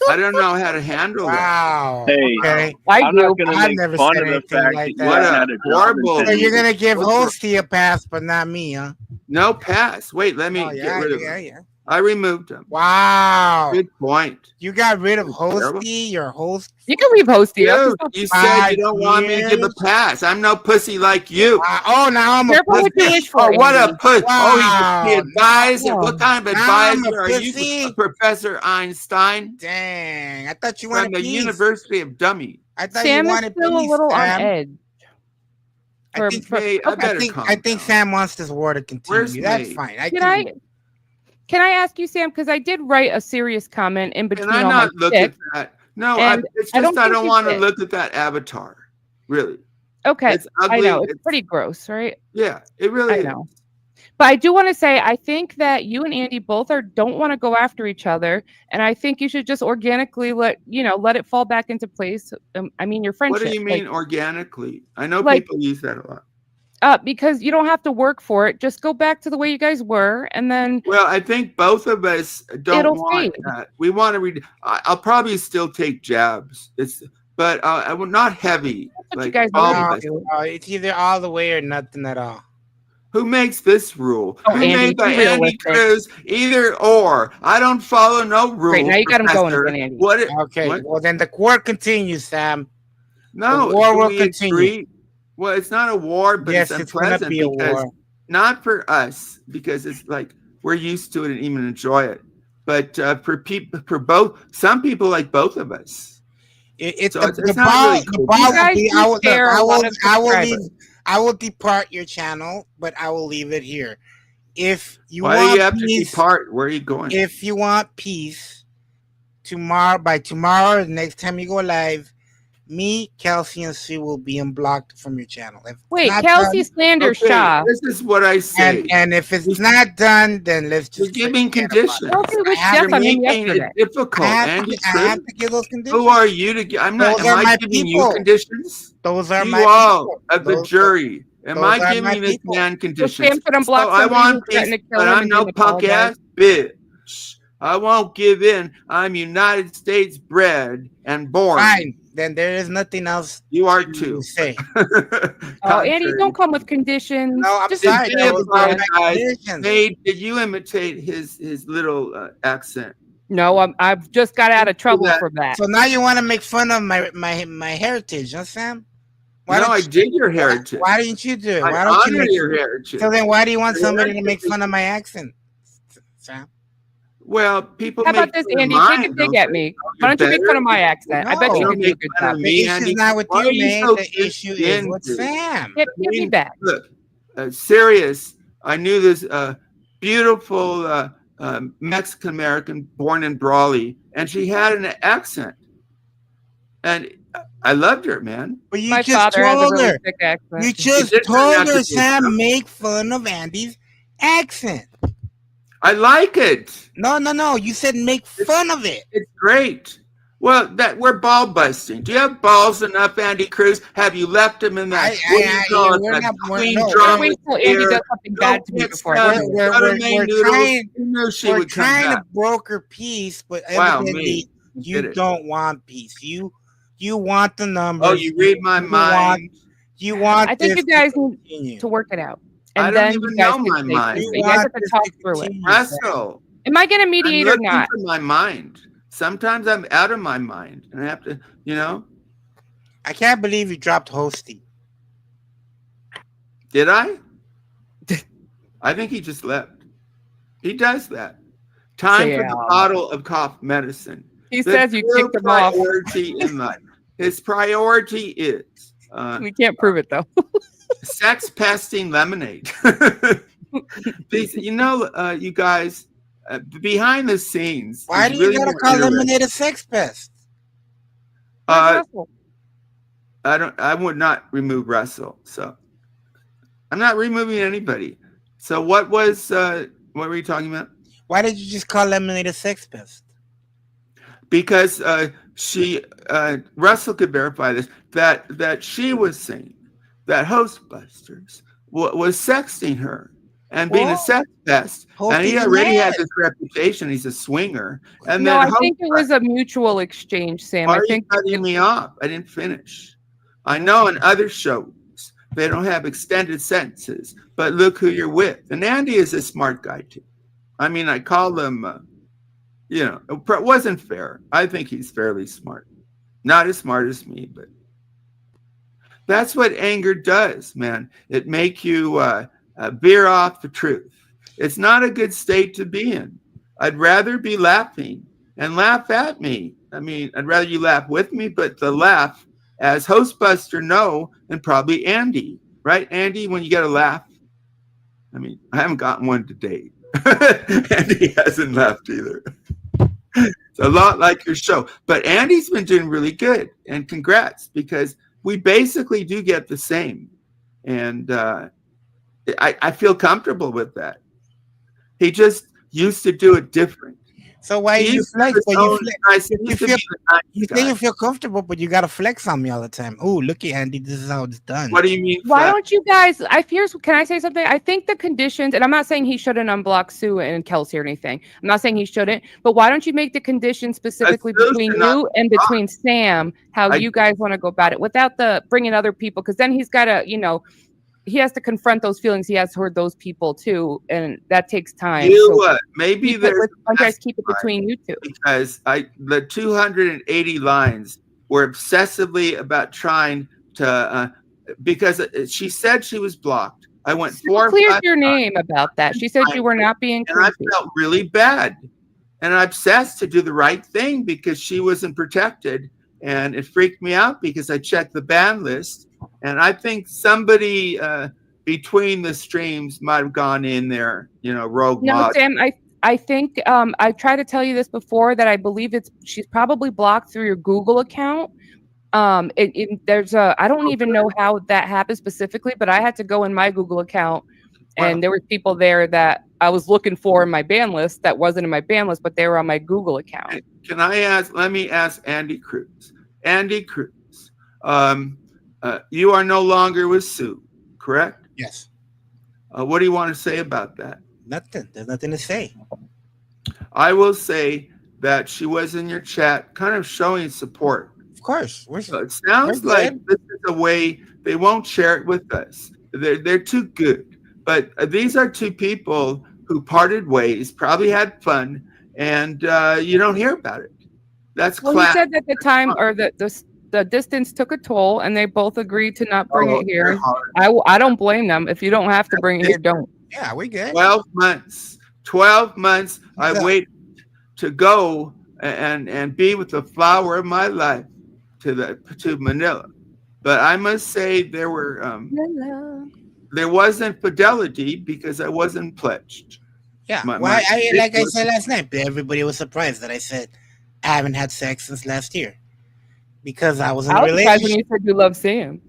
I don't know how to handle that. Wow. Hey, Okay. I I'm do. not going to I've make never fun said of the anything fact like that What you a had a job horrible- and So said you're gonna give What's Hosty a pass, but not me, huh? No pass. Wait, let me Oh, get rid of him. yeah. I removed him. Wow. Good point. You got rid of Terrible. Hosty, your host. You can leave Hosty. Dude, you said you don't want me to give a years. pass. I'm no pussy like you. Oh, now I'm a Careful what you pussy. wish for. Oh, what a Andy. pussy. Oh, Wow. he advised. No. What kind of Now I'm a advisor are pussy. you, Professor Einstein? Dang, I thought you From wanted the peace. University of Dummy. I thought Sam you is wanted still a peace, little on Sam. edge. I think, Hey, I better calm I think down. Sam wants this war to continue. Where's That's May? fine. Can I ask you, Sam? Because I did write a serious comment in between Can I all my not look shit. at that? No, And it's I just don't I think don't you want to did. look at that avatar. Really. Okay, It's ugly. I know it's pretty gross, right? Yeah, it really I is. know. But I do want to say, I think that you and Andy both don't want to go after each other, and I think you should just organically let it fall back into place. I mean, your friendship. What do you mean organically? I know like- people use that a lot. Because you don't have to work for it. Just go back to the way you guys were, and then Well, I think both of us don't It'll want fade. that. We want to read. I'll probably still take jabs. But I will not heavy. what Like you guys all always of us. do. It's either all the way or nothing at all. Who makes this rule? Oh, Who Andy, made by be Andy realistic. Cruz? Either or. I don't follow no rules. Great, now you got him going Professor. again, Andy. What? Okay, What? well then the war continues, Sam. No, The war do will we continue. agree? Well, it's not a war, but Yes, it's it's gonna unpleasant be a because war. not for us, because it's like we're used to it and even enjoy it. But for people, for both, some people like both of us. It's So the it's not ball. really The cool. ball You will guys be. do I will. Look, share a lot of I will leave. subscribers. I will depart your channel, but I will leave it here. If you Why do want you have peace, to depart? Where are you going? if you want peace, by tomorrow, the next time you go live, me, Kelsey, and Sue will be unblocked from your channel. If it's Wait, not Kelsey done- slanders Okay, Shaw. this is what I say. and if it's not done, then let's You're just giving forget about conditions. Kelsey was I have deaf You're on him making it yesterday. difficult. I have, Andy to, I have Cruz, to give those conditions. who are you to? I'm not. Those Am are I my giving people. you conditions? Those are You my all people. of the Those- jury. Am those I are my giving this people. man So conditions? Sam could unblock So I somebody want who peace, threatened to kill but him I'm and no didn't punk ass apologize. bitch. I won't give in. I'm United States bred and born. Fine. Then there is nothing else You are to too. say. Oh, Andy, don't come with conditions. No, I'm Just sorry. Did That you was one of my apologize? conditions. Hey, did you imitate his little accent? No, I've just got out of trouble that. for that. So now you want to make fun of my heritage, huh, Sam? No, don't I you- did your heritage. Why didn't you do it? I Why don't you honor make your heritage. So then why do you want Your somebody to make heritage fun of my accent, Sam? Well, people How make about this, fun of Andy? mine, Take a dig don't at they? me. You're Why don't you make fun better? of my accent? I bet No. you Don't can do a make good fun job. of The me, issue's Andy. not with Why you, are you man. so The issue is with into- Sam. Get me back. Look, serious. I knew this beautiful Mexican American born in Brawley, and she had an accent, and I loved her, man. But you My just father has a told really her. thick accent. You just did turn out told to her, be Sam, something. make fun of Andy's accent. I like it. No. You said make fun of it. It's great. Well, that we're ball busting. Do you have balls enough, Andy Cruz? Have you left him in that? We're not. Queen No, drama Wait till Andy here? does something bad to me Don't before. get I stuck. do. we're She trying. would come We're trying to back. broker peace, but Wow, evidently me. you Get it. don't want peace. You want the numbers. Oh, you read my mind. You want. I think this you guys to need continue. to work it out, I and don't then even you guys know can my say mind. things. You You guys want have to this talk to through it. continue, Russell, Am I going to I'm mediate or looking not? for my mind. Sometimes I'm out of my mind, and I have to, I can't believe you dropped hosting. Did I? I think he just left. He does that. Time for the bottle of cough medicine. He The says you true kicked him off. priority in life. His priority is We can't prove it though. sex pesting lemonade. These, you guys, behind the scenes. Why is do you really gotta more call interesting. lemonade a sex pest? Where's Russell? I would not remove Russell. So I'm not removing anybody. So what were you talking about? Why did you just call lemonade a sex pest? Because Russell could verify this, that she was saying that Hostbusters was sexting her and being a sex pest. And he already has this reputation. He's a swinger. And No, then I think it was a mutual exchange, Sam. Why I are think you cutting me off? I didn't finish. I know in other shows they don't have extended sentences, but look who you're with. And Andy is a smart guy too. I mean, I call him, it wasn't fair. I think he's fairly smart. Not as smart as me, but that's what anger does, man. It makes you veer off the truth. It's not a good state to be in. I'd rather be laughing and laugh at me. I mean, I'd rather you laugh with me, but the laugh as Hostbuster and probably Andy, right? Andy, when you get a laugh, I mean, I haven't gotten one to date. Andy hasn't laughed either. It's a lot like your show, but Andy's been doing really good, and congrats, because we basically do get the same, and I feel comfortable with that. He just used to do it different. So why you flex? You say you feel comfortable, but you gotta flex on me all the time. Oh, look at Andy, this is how it's done. What do you mean? Why don't you guys? Can I say something? I think the conditions, and I'm not saying he shouldn't unblock Sue and Kelsey or anything. I'm not saying he shouldn't, but why don't you make the conditions specifically between you and between Sam, how you guys want to go about it, without the bringing other people? Because then he's got to, he has to confront those feelings he has toward those people too, and that takes time. Maybe there's you guys keep it between you two, because the 280 lines were obsessively about trying to because she said she was blocked. I went Sue cleared your name about that. She said you were not being creepy. And I felt really bad, and I obsessed to do the right thing because she wasn't protected, and it freaked me out because I checked the ban list. And I think somebody between the streams might have gone in there, rogue mod. Sam, I think I tried to tell you this before, that I believe she's probably blocked through your Google account. I don't even know how that happened specifically, but I had to go in my Google account, and there were people there that I was looking for in my ban list that wasn't in my ban list, but they were on my Google account. Let me ask Andy Cruz. Andy Cruz. You are no longer with Sue, correct? Yes. What do you want to say about that? Nothing. There's nothing to say. I will say that she was in your chat, kind of showing support. Of course. So it sounds like this is a way they won't share it with us. They're too good. But these are two people who parted ways, probably had fun, and you don't hear about it. That's class. Well, he said that the time or the distance took a toll, and they both agreed to not bring it here. I don't blame them. If you don't have to bring it here, don't. Yeah, we good. 12 months. 12 months. I waited to go and be with the flower of my life to Manila. But I must say there wasn't fidelity because I wasn't pledged. Yeah. Like I said last night, everybody was surprised that I said I haven't had sex since last year. Because I was in a relationship. Surprised when you said you love Sam.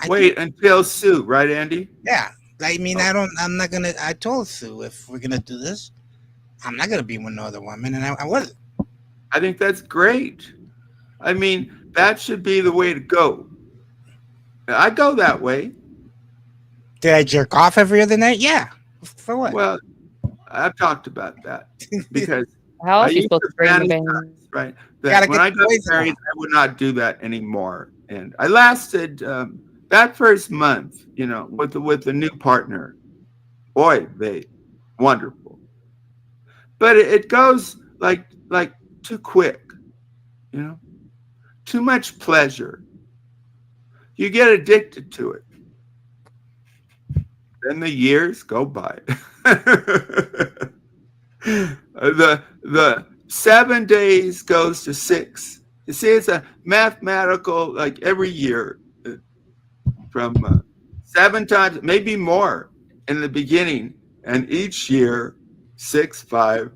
Wait until Sue, right, Andy? Yeah. I mean, I told Sue, if we're going to do this, I'm not going to be with no other woman. And I wasn't. I think that's great. I mean, that should be the way to go. I go that way. Did I jerk off every other night? Yeah. For what? Well, I've talked about that because How I else you used supposed to to bring the fantasize, bang? right? Gotta That when get I the got poison married, out. I would not do that anymore. And I lasted that first month, with the new partner. Boy, they wonderful. But it goes like too quick, too much pleasure. You get addicted to it. Then the years go by. the 7 days goes to 6. You see, it's a mathematical, like every year, from 7 times, maybe more in the beginning, and each year 6, 5,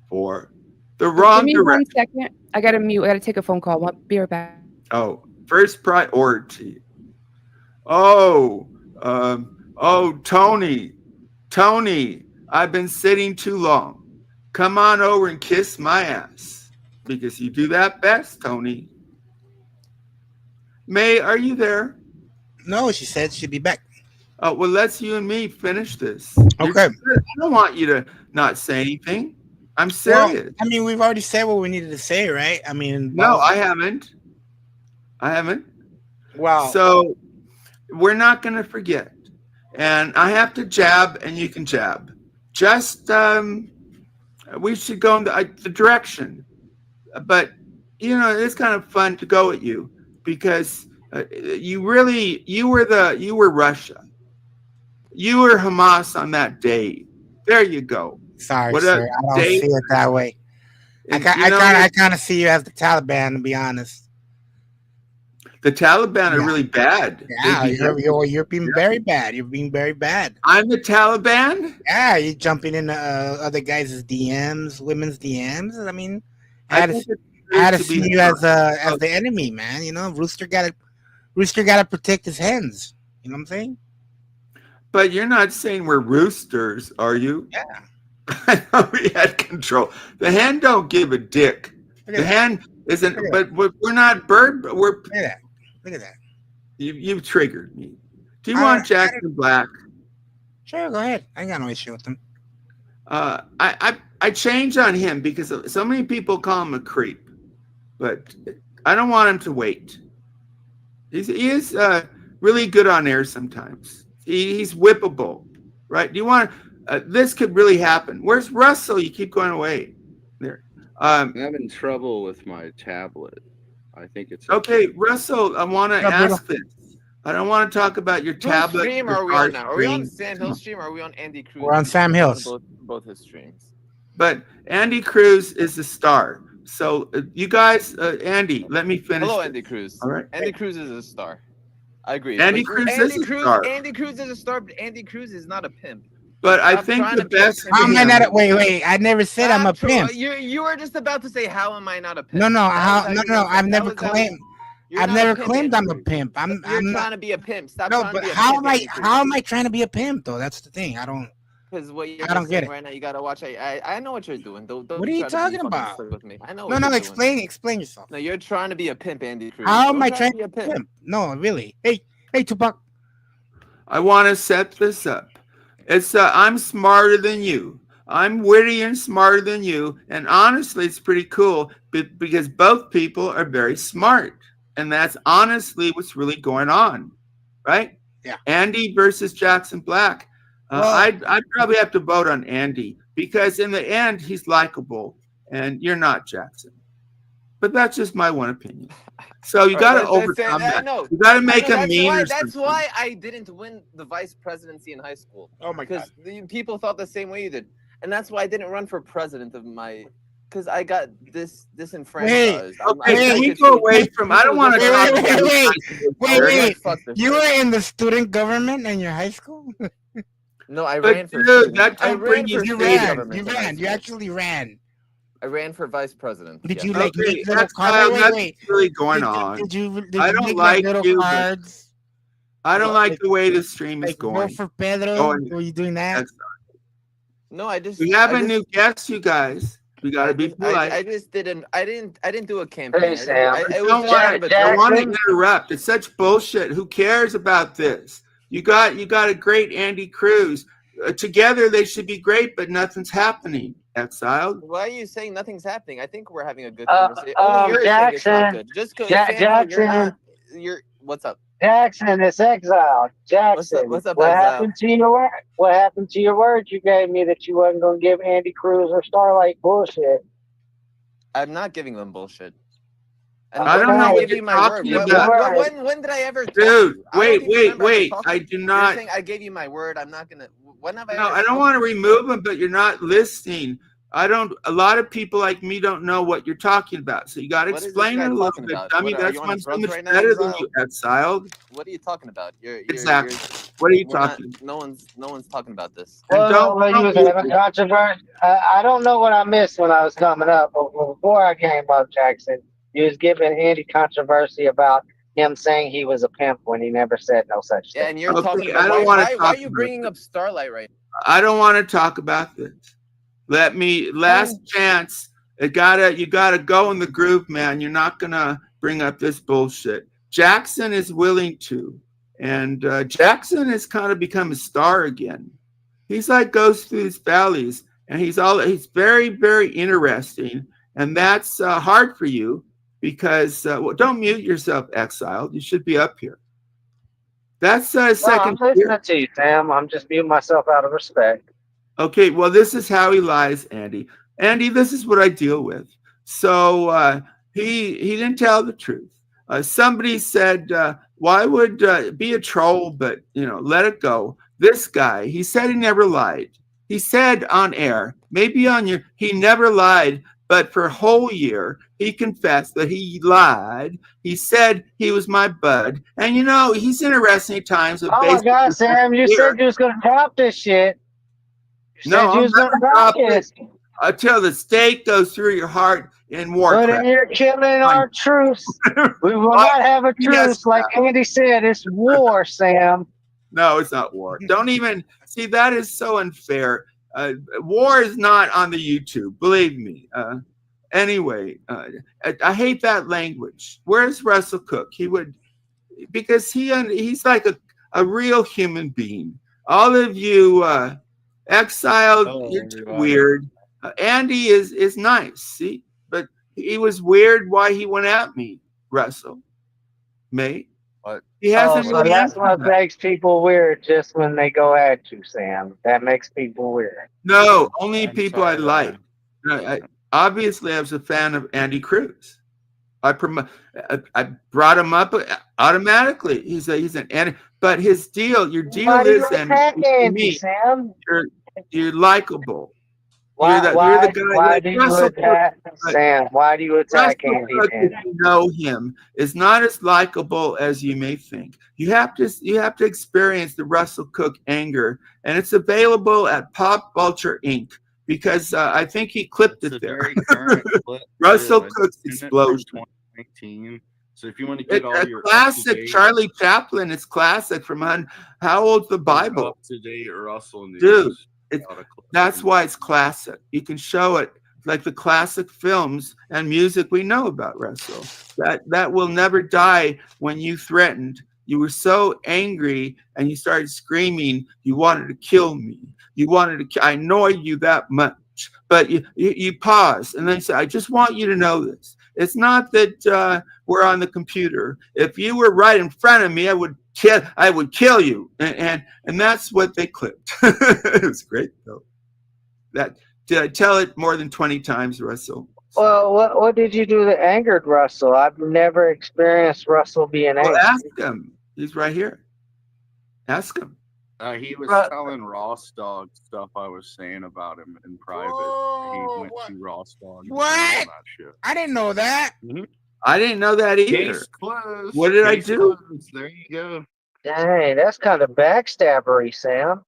4. The Give wrong me direction. 1 second. I gotta mute. I gotta take a phone call. Be right back. Oh, first priority. Oh, Tony, I've been sitting too long. Come on over and kiss my ass because you do that best, Tony. May, are you there? No, she said she'd be back. Oh, well, let's you and me finish this. Okay. I don't want you to not say anything. I'm Well, serious. I mean, we've already said what we needed to say, right? I mean, No, I haven't. Wow. So we're not going to forget. And I have to jab, and you can jab. Just we should go in the direction. But it's kind of fun to go at you because you were Russia. You were Hamas on that day. There you go. Sorry, What sir. a I don't day. see it that way. I kind of see you as the Taliban, to be honest. The Taliban are really bad. Yeah, you're being very bad. You're being very bad. I'm the Taliban? Yeah, you're jumping in other guys' DMs, women's DMs. I mean, I had to see you as the enemy, man. Rooster gotta protect his hens. You know what I'm saying? But you're not saying we're roosters, are you? Yeah. I know we had control. The hen don't give a dick. The hen isn't. But we're not bird. But we're. Look at that. You've triggered me. Do you want Jackson Black? Sure, go ahead. I ain't got no issue with him. I change on him because so many people call him a creep, but I don't want him to wait. He is really good on air sometimes. He's whippable, right? Do you want this could really happen? Where's Russell? You keep going away. There. I'm having trouble with my tablet. I think it's okay. Russell, I want to ask this. I don't want to talk about your tablet. Whose stream are we on now? Are we on Sam Hill's stream or are we on Andy Cruz? We're on Sam Hill's. Both his streams. But Andy Cruz is the star. So you guys, Andy, let me finish. Hello, Andy Cruz. All right. Andy Cruz is a star. I agree. Andy Cruz is a star. Andy Cruz is a star, but Andy Cruz is not a pimp. But I think the best. How am I not? Wait. I never said I'm a pimp. You were just about to say, "How am I not a pimp?" No. I've never claimed. I've never claimed I'm a pimp. You're trying to be a pimp. Stop. No, but how am I trying to be a pimp though? That's the thing. I don't. Because what you're I don't get it right now, you gotta watch. I know what you're doing. Don't what are you talking about? With me. I know. No. Explain yourself. No, you're trying to be a pimp, Andy Cruz. How am I trying to be a pimp? No, really. Hey, Tupac. I want to set this up. It's I'm smarter than you. I'm witty and smarter than you. And honestly, it's pretty cool because both people are very smart. And that's honestly what's really going on, right? Yeah. Andy versus Jackson Black. I'd probably have to vote on Andy because in the end, he's likable and you're not Jackson. But that's just my one opinion. So you got to overcome that. You got to make him mean. That's why I didn't win the vice presidency in high school. Oh my God! Because people thought the same way you did, and that's why I didn't run for president of my. Because I got disenfranchised. Can we go away from? I don't want to. Wait. You were in the student government in your high school? No, I ran for. You ran. You actually ran. I ran for vice president. Did you make little cards? That's really going on. I don't like you. Cards? I don't like the way the stream is going. Vote for Pedro. Were you doing that? No, I just. We have a new guest, you guys. We got to be polite. I just didn't. I didn't do a campaign. Hey, Sam. I don't was want just to. I want to Jackson? interrupt. It's such bullshit. Who cares about this? You got a great Andy Cruz. Together they should be great, but nothing's happening. Exiled. Why are you saying nothing's happening? I think we're having a good conversation. Only you're saying it's Jackson. not good. Just because Jackson. you're what's up? Jackson, it's exiled. Jackson, What's up, what Exile? happened to your word? What happened to your word you gave me that you wasn't going to give Andy Cruz or Starlight bullshit? I'm not giving them bullshit. And I don't know I what gave you're you my word. talking about. When did I ever talk Dude, to you? I don't even remember ever wait. talking I to do you. not. You're saying I gave you my word. I'm not gonna. When have I? No, ever I don't spoken want to to you? remove them, but you're not listening. I don't. A lot of people like me don't know what you're talking about, so you got to What is this explain guy it a little talking bit. about? I mean, What, are that's you on why I'm so drugs much right now, better than Exile? you, exiled. What are you talking about? Exactly. What are you we're not- talking about? No one's talking about this. And Well, don't you was mute having me. controversy. I don't know what I missed when I was coming up, but before I came up, Jackson, you was giving Andy controversy about him saying he was a pimp when he never said no such Yeah, thing. and you're Okay, talking I about don't wanna why talk are you about bringing this. up Starlight right now? I don't want to talk about this. Last chance. You gotta go in the groove, man. You're not gonna bring up this bullshit. Jackson is willing to, and Jackson has kind of become a star again. He's like goes through his valleys, and he's very, very interesting, and that's hard for you because don't mute yourself, exiled. You should be up here. That's second. I'm listening to you, Sam. I'm just muting myself out of respect. Okay, well, this is how he lies, Andy. Andy, this is what I deal with. So he didn't tell the truth. Somebody said, "Why would be a troll?" But let it go. This guy, he said he never lied. He said on air, maybe on your, he never lied. But for a whole year, he confessed that he lied. He said he was my bud, and he's interesting at times. Oh my God, Sam! You said you was gonna drop this shit. No, I'm gonna drop this until the stake goes through your heart in war. But then you're killing our truce. We will not have a truce, like Andy said. It's war, Sam. No, it's not war. Don't even see that is so unfair. War is not on the YouTube, believe me. Anyway, I hate that language. Where's Russell Cook? He would, because he's like a real human being. All of you exiled, you're too weird. Andy is nice, see, but he was weird. Why he went at me, Russell, mate? He hasn't. So that's what makes people weird. Just when they go at you, Sam, that makes people weird. No, only people I like. Obviously, I was a fan of Andy Cruz. I brought him up automatically. He's an Andy, but his deal, your deal is, Andy, Sam? You're likable. Why do you attack Sam? Why do you attack Andy? If you know him, is not as likable as you may think. You have to experience the Russell Cook anger, and it's available at Pop Vulture Inc. Because I think he clipped it there. Very current clip. Russell Cook's explosion. 2019. So if you want to get all your classic Charlie Chaplin, it's classic from how old's the Bible? Up to date Russell news. Dude, that's why it's classic. You can show it like the classic films and music we know about Russell. That will never die. When you threatened, you were so angry and you started screaming. You wanted to kill me. I annoyed you that much. But you paused and then said, "I just want you to know this. It's not that we're on the computer. If you were right in front of me, I would kill you." And that's what they clipped. It was great though. Did I tell it more than 20 times, Russell? Well, what did you do that angered Russell? I've never experienced Russell being angry. Ask him. He's right here. Ask him. He was telling Ross Dog stuff I was saying about him in private. He went to Ross Dog. What? That shit. I didn't know that. Mm-hmm. I didn't know that either. Case closed. What did I do? Closed. There you go. Dang, that's kind of backstabbery, Sam.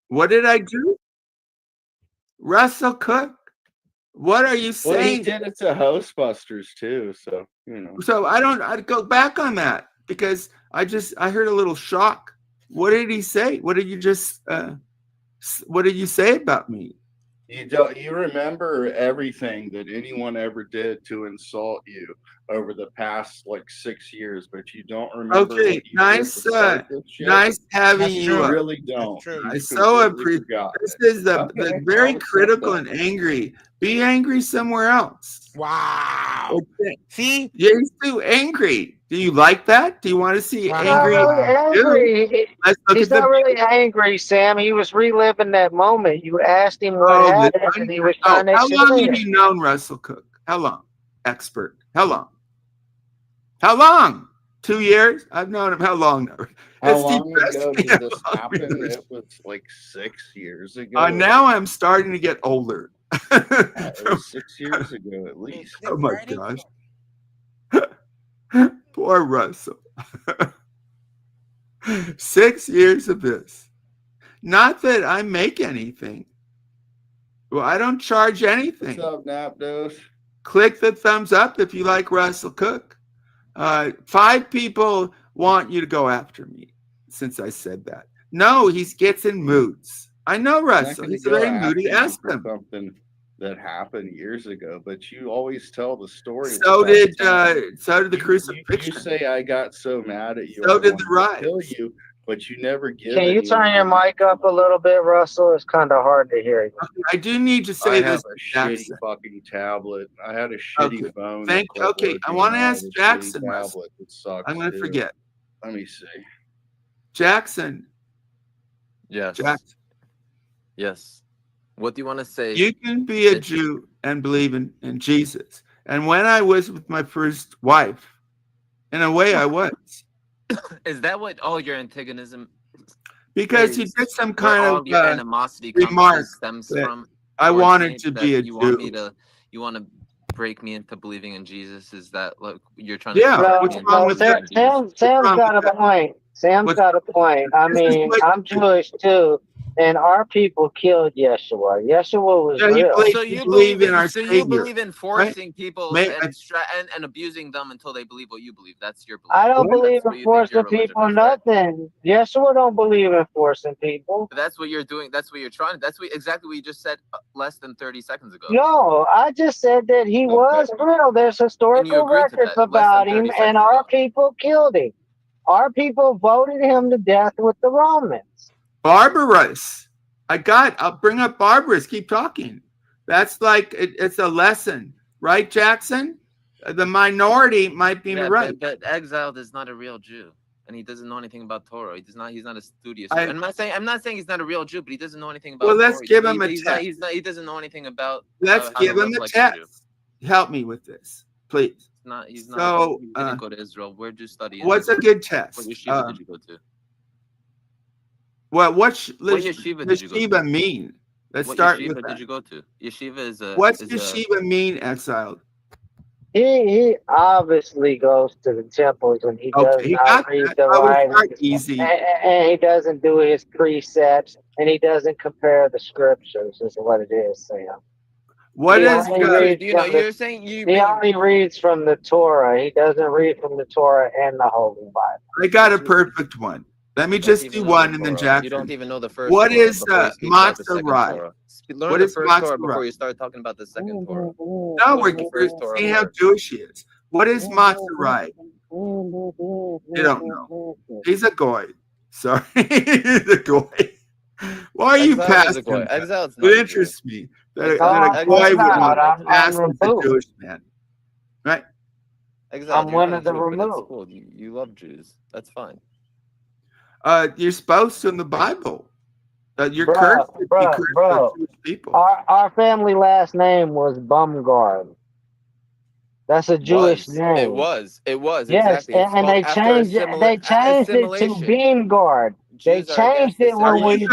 What did I do? Russell Cook? What are you saying? Well, he did it to Hostbusters too, so So I'd go back on that because I heard a little shock. What did he say? What did you say about me? You remember everything that anyone ever did to insult you over the past like 6 years, but you don't remember Okay, what you nice, did to start this shit. nice having That's you. You true. really don't. That's true. I You've so completely appreciate. forgotten This it. is the Okay, very I'll accept critical that. and angry. Be angry somewhere else. Wow. Okay. See? Yeah, he's too angry. Do you like that? Do you want to see Wow. He's not angry? really Dude, angry. let's look He's at the. not really angry, Sam. He was reliving that moment. You asked him what Oh, happened, and he was trying to how long have explain it. you known Russell Cook? How long? Expert. How long? How long? 2 years? I've known him. How long? How It's long depressing ago me did how this long happen? years. It was like 6 years ago. Now I'm starting to get older. It was 6 years ago at least. Oh my gosh. Poor Russell. 6 years of this. Not that I make anything. Well, I don't charge anything. What's up, Napdos? Click the thumbs up if you like Russell Cook. 5 people want you to go after me since I said that. No, he gets in moods. I know Russell. He's very moody. Ask him. Something that happened years ago, but you always tell the story. So did the crucifixion. You say I got so mad at you. So I did the wanted to kill riots. you, but you never give. Can you turn your mic up a little bit, Russell? It's kind of hard to hear you. I do need to say I this. have a shitty fucking tablet. I had a shitty phone. Okay, I want to ask Jackson. Tablet. It sucks. I'm going to forget. Let me see. Jackson. Yes. Jackson. Yes. What do you want to say? You can be a Jew and believe in Jesus. And when I was with my first wife, in a way I was. Is that what all your antagonism? Because he did some kind all of your animosity remark stems that from. I Or wanted saying to that be a you Jew. want to break me into believing in Jesus? Is that like you're trying Yeah, to? what's wrong with that? Sam's got a point. Sam's got a point. I mean, I'm Jewish too, and our people killed Yeshua. Yeshua was real. So you believe in our Savior, you believe in forcing right? people and abusing them until they believe what you believe. That's your belief. I don't believe That's in forcing people nothing. Yeshua don't believe in forcing people. That's what you're doing. That's what you're trying. That's exactly what you just said less than 30 seconds ago. No, I just said that he was real. There's historical records about him, and our people killed him. Our people voted him to death with the Romans. Barbarous. I'll bring up barbarous. Keep talking. That's like, it's a lesson. Right, Jackson? The minority might be right. But exiled is not a real Jew. And he doesn't know anything about Torah. He's not a studious. I'm not saying he's not a real Jew, but he doesn't know anything about. Well, let's Torah. give him a test. He doesn't know anything about. Let's give him a test. Help me with this, please. He's not. He didn't go to Israel. Where'd you study? What's a good test? What yeshiva did you go to? Well, what yeshiva did you go to? mean? Let's what start yeshiva with that. Did you go to? Yeshiva is a. What's yeshiva mean, exiled? He obviously goes to the temples when he does not read the writings, and he doesn't do his precepts, and he doesn't compare the scriptures. Is what it is, Sam. What he is? You're saying he only reads from the Torah. He doesn't read from the Torah and the Holy Bible. I got a perfect one. Let me just do one, and then Jackson. You don't even know the first. What is matzah rye? Learn the first Torah before you start talking about the second Torah. No, we're seeing how Jewish he is. What is matzah rye? You don't know. He's a goy. Sorry, he's a goy. Why are you passing? It interests me that a goy would pass as a Jewish man, right? I'm one of the removed. Cool. You love Jews. That's fine. You're supposed to in the Bible. You're cursed to be cursed by Jewish people. Our family last name was Bumgard. That's a Jewish name. It was. Yes, exactly. and they changed it. They changed it to Beangard. They changed it when we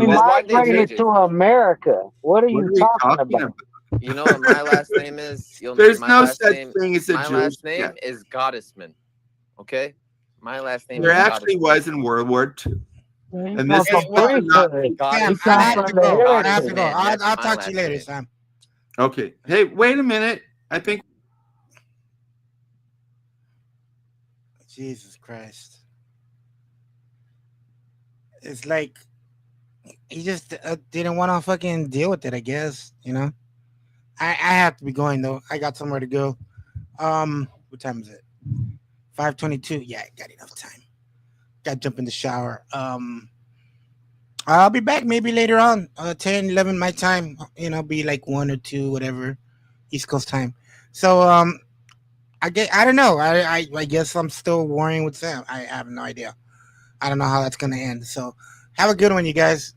migrated to America. What are you talking about? You know what my last name is? There's no such thing as a Jewish. My last name is Goddessman. Okay, my last name. There actually was in World War II. And this is not. I have to go. I'll talk to you later, Sam. Okay. Hey, wait a minute. I think. Jesus Christ. It's like he just didn't want to fucking deal with it. I guess I have to be going though. I got somewhere to go. What time is it? 5:22. Yeah, I got enough time. Got to jump in the shower. I'll be back maybe later on, 10, 11 my time. Be like 1 or 2, whatever, East Coast time. So I don't know. I guess I'm still warring with Sam. I have no idea. I don't know how that's gonna end. So have a good one, you guys.